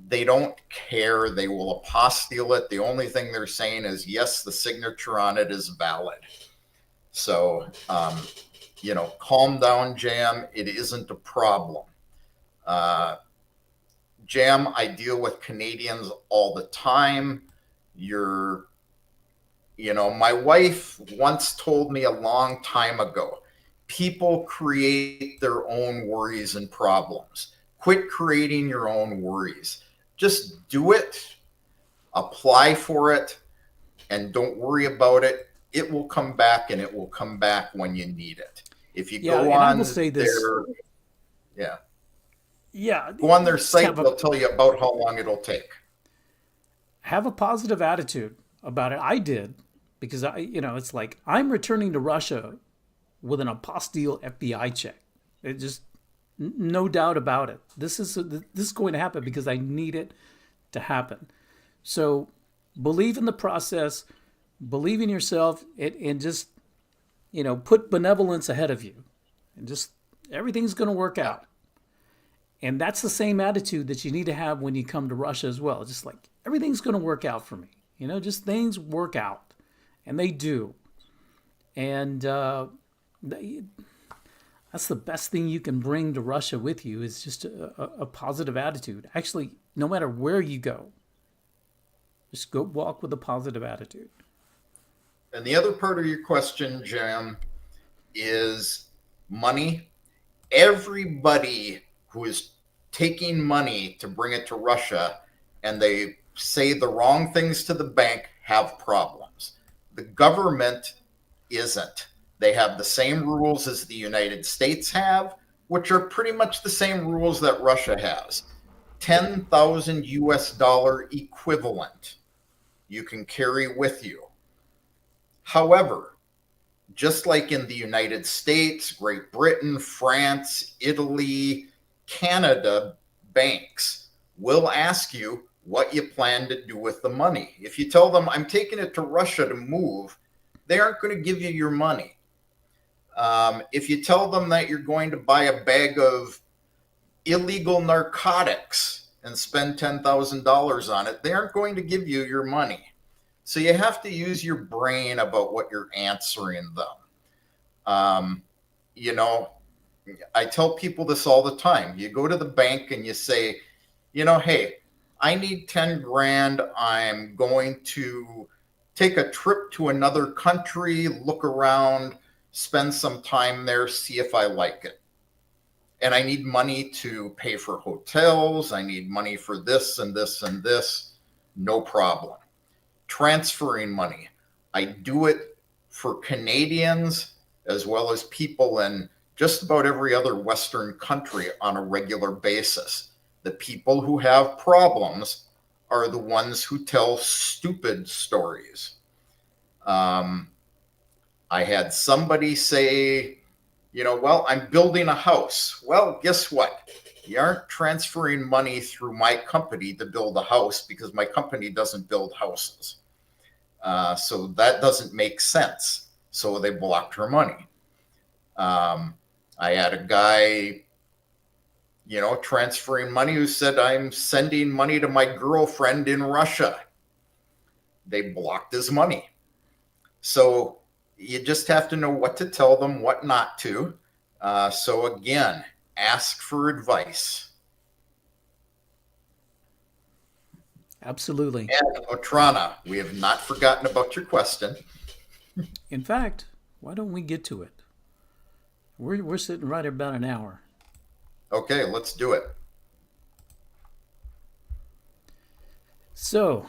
they don't care. They will apostille it. The only thing they're saying is, yes, the signature on it is valid. So, calm down, Jam. It isn't a problem. Jam, I deal with Canadians all the time. My wife once told me a long time ago, people create their own worries and problems. Quit creating your own worries. Just do it, apply for it, and don't worry about it. It will come back, and it will come back when you need it. If you go on, I will say this. Go on their site, they'll tell you about how long it'll take. Have a positive attitude about it. I did, because it's like I'm returning to Russia with an apostille FBI check. No doubt about it. This is going to happen because I need it to happen. So believe in the process, believe in yourself, and just put benevolence ahead of you, and just everything's going to work out. And that's the same attitude that you need to have when you come to Russia as well. Just like everything's going to work out for me. Just things work out, and they do. And that's the best thing you can bring to Russia with you is just a positive attitude. Actually, no matter where you go, just go walk with a positive attitude. And the other part of your question, Jim, is money. Everybody who is taking money to bring it to Russia and they say the wrong things to the bank have problems. The government isn't. They have the same rules as the United States have, which are pretty much the same rules that Russia has. 10,000 US dollar equivalent you can carry with you. However, just like in the United States, Great Britain, France, Italy, Canada, banks will ask you what you plan to do with the money. If you tell them, I'm taking it to Russia to move, they aren't going to give you your money. If you tell them that you're going to buy a bag of illegal narcotics and spend $10,000 on it, they aren't going to give you your money. So you have to use your brain about what you're answering them. I tell people this all the time. You go to the bank and you say, hey, I need 10 grand. I'm going to take a trip to another country, look around, spend some time there, see if I like it. And I need money to pay for hotels. I need money for this and this and this. No problem. Transferring money. I do it for Canadians as well as people in just about every other Western country on a regular basis. The people who have problems are the ones who tell stupid stories. I had somebody say, well, I'm building a house. Well, guess what? You aren't transferring money through my company to build a house because my company doesn't build houses. So that doesn't make sense. So they blocked her money. I had a guy, transferring money who said, I'm sending money to my girlfriend in Russia. They blocked his money. So you just have to know what to tell them, what not to. So again, ask for advice. Absolutely. And Otrana, we have not forgotten about your question. In fact, why don't we get to it? We're sitting right at about an hour. Okay, let's do it. So,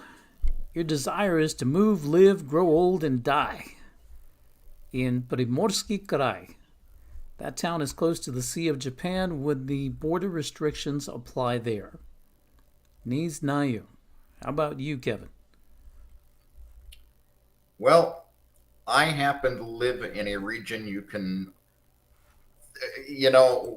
your desire is to move, live, grow old, and die in Primorsky Krai. That town is close to the Sea of Japan. Would the border restrictions apply there? Не знаю. How about you, Kevin? Well, I happen to live in a region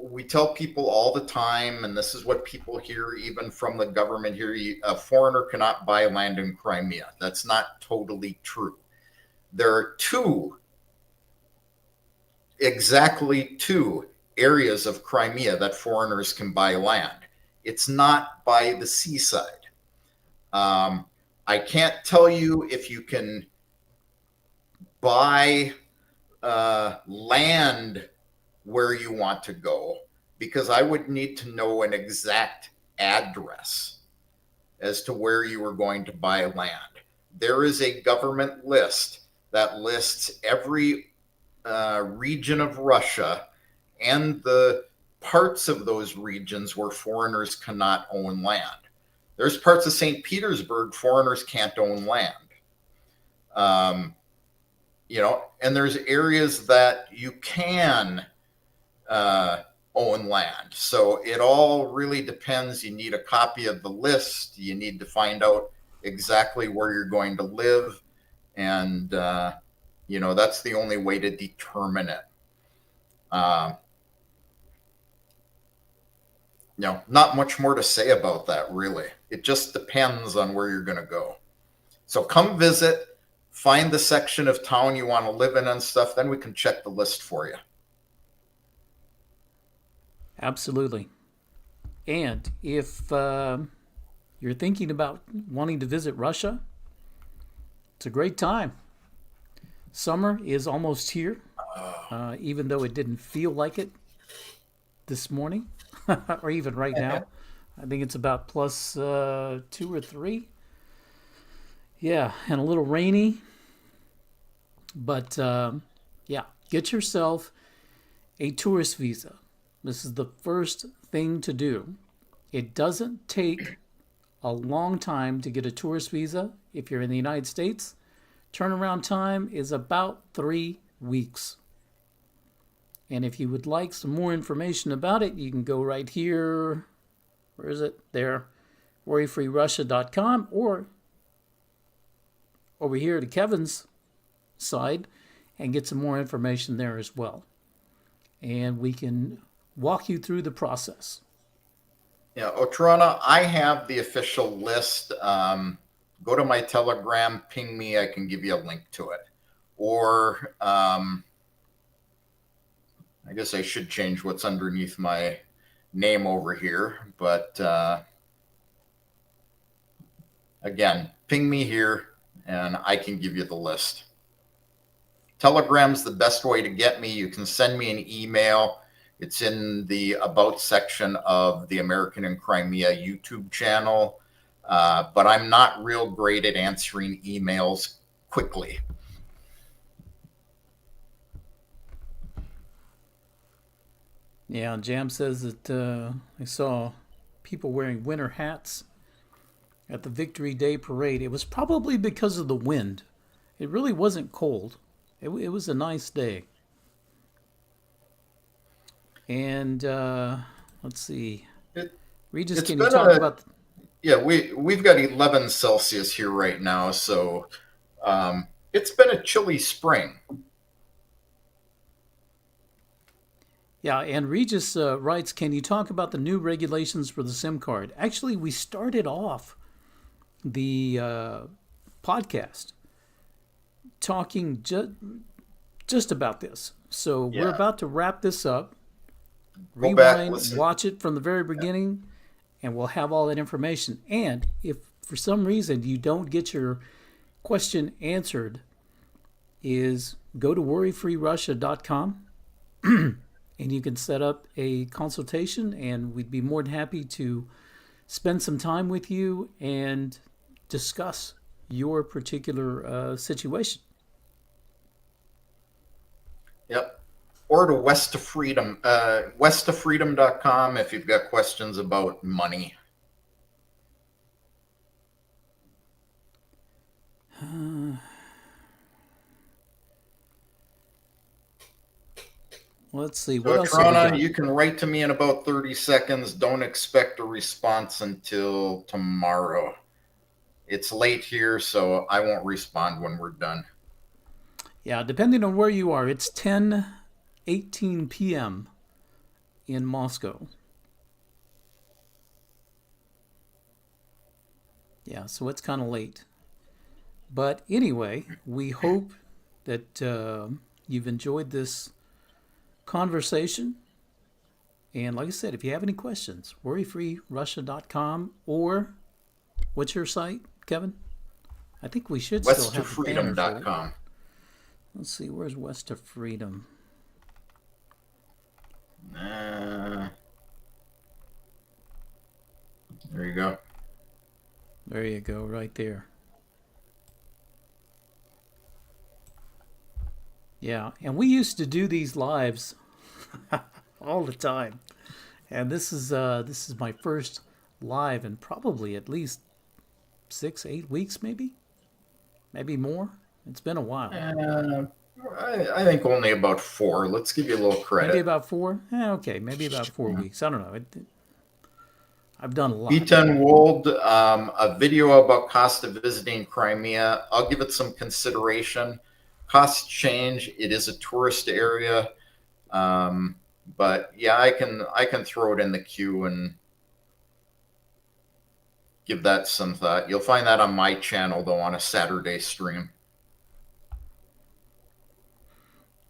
we tell people all the time, and this is what people hear even from the government here, a foreigner cannot buy land in Crimea. That's not totally true. There are exactly two areas of Crimea that foreigners can buy land. It's not by the seaside. I can't tell you if you can buy land where you want to go, because I would need to know an exact address as to where you are going to buy land. There is a government list that lists every region of Russia and the parts of those regions where foreigners cannot own land. There's parts of St. Petersburg foreigners can't own land. And there's areas that you can own land. So it all really depends. You need a copy of the list. You need to find out exactly where you're going to live. And, that's the only way to determine it. Not much more to say about that, really. It just depends on where you're going to go. So come visit, find the section of town you want to live in and stuff, then we can check the list for you. Absolutely. And if you're thinking about wanting to visit Russia, it's a great time. Summer is almost here, even though it didn't feel like it this morning or even right now. I think it's about plus 2 or 3. Yeah, and a little rainy. But yeah, get yourself a tourist visa. This is the first thing to do. It doesn't take a long time to get a tourist visa if you're in the United States. Turnaround time is about 3 weeks. And if you would like some more information about it, you can go right here. Where is it? There. worryfreerussia.com, or over here to Kevin's side and get some more information there as well. And we can walk you through the process. Yeah, Otrona, I have the official list. Go to my Telegram, ping me, I can give you a link to it. Or I guess I should change what's underneath my name over here. But again, ping me here and I can give you the list. Telegram's the best way to get me. You can send me an email. It's in the About section of the American in Crimea YouTube channel. But I'm not real great at answering emails quickly. Yeah, Jam says that I saw people wearing winter hats at the Victory Day parade. It was probably because of the wind. It really wasn't cold. It was a nice day. And let's see. Regis, can you talk about... Yeah, we've got 11 Celsius here right now, so it's been a chilly spring. Yeah, and Regis writes, can you talk about the new regulations for the SIM card? Actually, we started off the podcast talking just about this. So we're about to wrap this up. Rewind, watch it from the very beginning, and we'll have all that information. And if for some reason you don't get your question answered, is go to worryfreerussia.com and you can set up a consultation, and we'd be more than happy to spend some time with you and discuss your particular situation. Yep. Or to West to Freedom, westtofreedom.com if you've got questions about money. Let's see. What else Trona, you can write to me in about 30 seconds. Don't expect a response until tomorrow. It's late here, so I won't respond when we're done. Yeah, depending on where you are, it's 10:18 p.m. in Moscow. Yeah, so it's kind of late. But anyway, we hope that you've enjoyed this conversation. And like I said, if you have any questions, worryfreerussia.com, or what's your site, Kevin? I think we should still have westtofreedom.com. Let's see, where's West of Freedom? There you go. There you go, right there. Yeah, and we used to do these lives all the time, and this is my first live in probably at least 6-8 weeks, maybe more. It's been a while. I think only about 4. Let's give you a little credit. Maybe about 4. Okay, maybe about 4 weeks. I don't know. I've done a lot. B10 Wold, a video about cost of visiting Crimea. I'll give it some consideration. Costs change. It is a tourist area, but yeah, I can throw it in the queue and give that some thought. You'll find that on my channel, though, on a Saturday stream.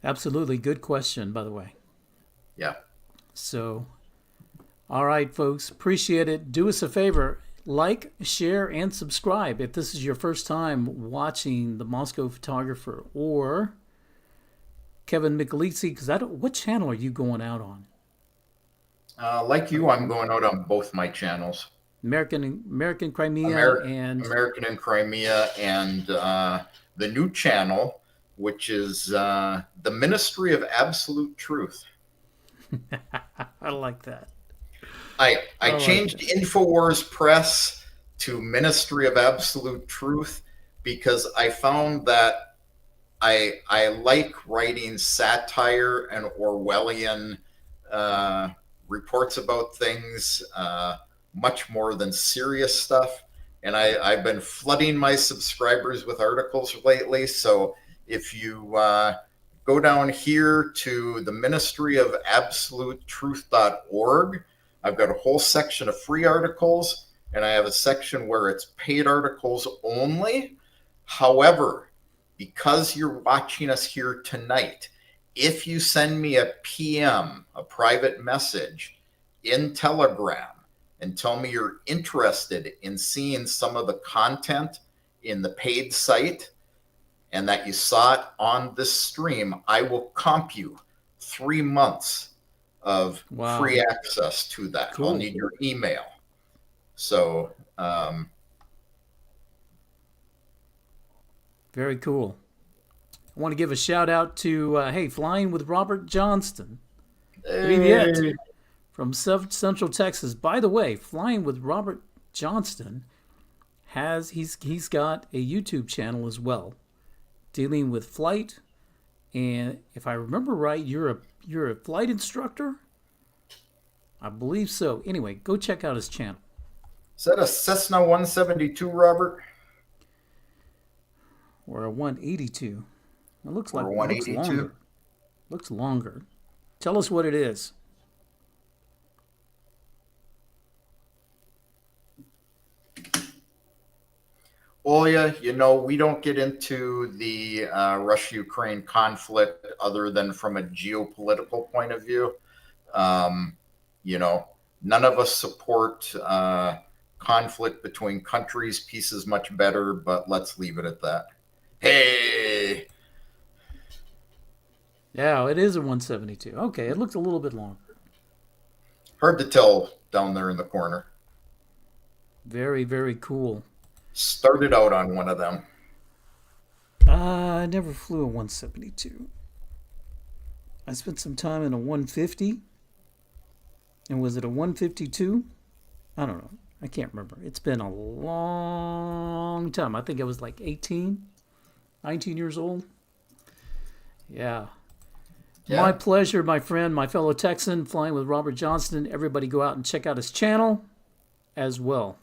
Absolutely. Good question, by the way. Yeah. So, all right, folks. Appreciate it. Do us a favor. Like, share, and subscribe if this is your first time watching the Moscow Photographer or Kevin Michelizzi. Because what channel are you going out on? Like you, I'm going out on both my channels. American Crimea and American in Crimea, and the new channel, which is the Ministry of Absolute Truth. I like that. I changed like InfoWars Press to Ministry of Absolute Truth because I found that I like writing satire and Orwellian reports about things much more than serious stuff. And I've been flooding my subscribers with articles lately. So if you go down here to the Ministry of Absolute Truth.org, I've got a whole section of free articles, and I have a section where it's paid articles only. However, because you're watching us here tonight, if you send me a PM, a private message in Telegram, and tell me you're interested in seeing some of the content in the paid site and that you saw it on this stream, I will comp you 3 months of free access to that. Cool. I'll need your email. So, very cool. I want to give a shout out to, Flying with Robert Johnston. Hey. From Central Texas. By the way, Flying with Robert Johnston he's got a YouTube channel as well, dealing with flight. And if I remember right, you're a flight instructor? I believe so. Anyway, go check out his channel. Is that a Cessna 172, Robert? Or a 182? It looks like 182. Looks longer. Tell us what it is. Olya, we don't get into the Russia-Ukraine conflict other than from a geopolitical point of view. None of us support conflict between countries. Peace is much better, but let's leave it at that. Hey! Yeah, it is a 172. Okay, it looks a little bit longer. Hard to tell down there in the corner. Very, very cool. Started out on one of them. I never flew a 172. I spent some time in a 150. And was it a 152? I don't know. I can't remember. It's been a long time. I think I was like 19 years old. Yeah. My pleasure, my friend, my fellow Texan, Flying with Robert Johnston. Everybody go out and check out his channel as well.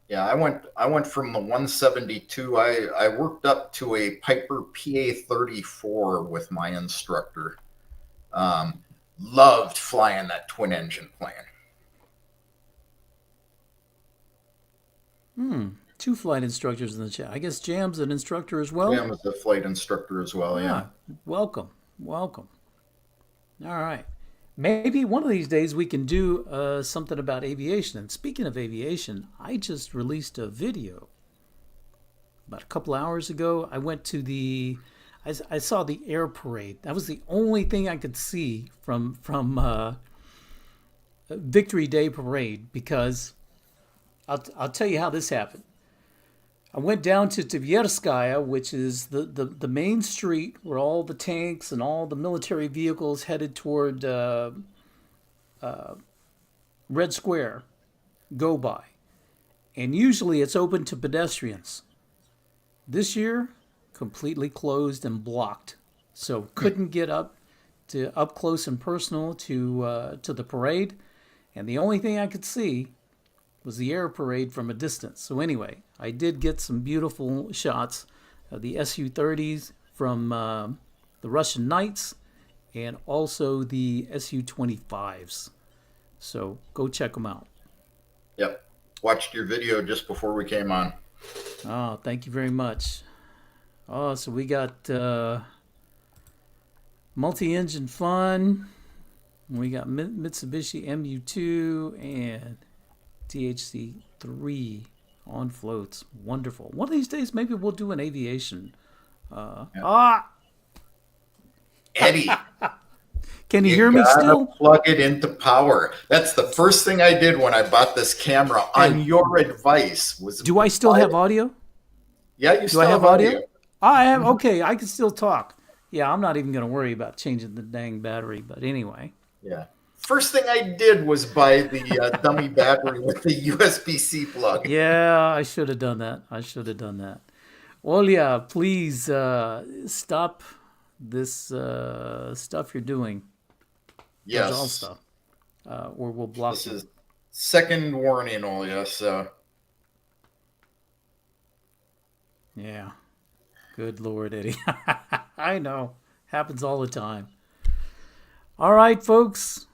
Yeah, I went from the 172. I worked up to a Piper PA-34 with my instructor. Loved flying that twin engine plane. 2 flight instructors in the chat. I guess Jam's an instructor as well. Jam is a flight instructor as well. Yeah. Welcome. All right. Maybe one of these days we can do something about aviation. And speaking of aviation, I just released a video about a couple hours ago. I went to I saw the air parade. That was the only thing I could see from Victory Day parade, because I'll tell you how this happened. I went down to Tverskaya, which is the main street where all the tanks and all the military vehicles headed toward Red Square go by. And usually it's open to pedestrians. This year, completely closed and blocked. So couldn't get up close and personal to the parade. And the only thing I could see was the air parade from a distance. So anyway, I did get some beautiful shots of the Su-30s from the Russian Knights and also the Su-25s. So go check them out. Yep. watched your video just before we came on. Oh, thank you very much. Oh, so we got multi-engine fun. We got Mitsubishi MU2 and THC3 on floats. Wonderful. One of these days, maybe we'll do an aviation. Eddie, Can you hear me gotta still? plug it into power. That's the first thing I did when I bought this camera. On your advice, was Do I still have audio? Yeah, you Do still I have have audio? I am. Okay, I can still talk. Yeah, I'm not even going to worry about changing the dang battery. But anyway. Yeah. First thing I did was buy the dummy battery with the USB-C plug. Yeah, I should have done that. Well, yeah, please stop this stuff you're doing. Yes. All stuff. Or we'll block This you. is second warning, Olya. So Yeah. Good Lord, Eddie. I know. Happens all the time. All right, folks.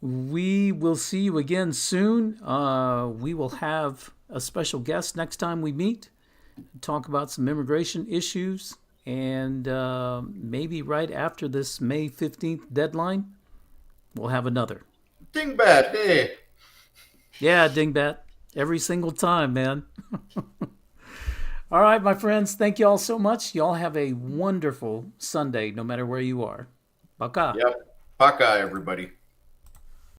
We will see you again soon. We will have a special guest next time we meet. Talk about some immigration issues. And maybe right after this May 15th deadline, we'll have another. Dingbat, hey. Yeah, Dingbat. Every single time, man. All right, my friends. Thank you all so much. Y'all have a wonderful Sunday, no matter where you are. Пока. Yep. Пока, everybody.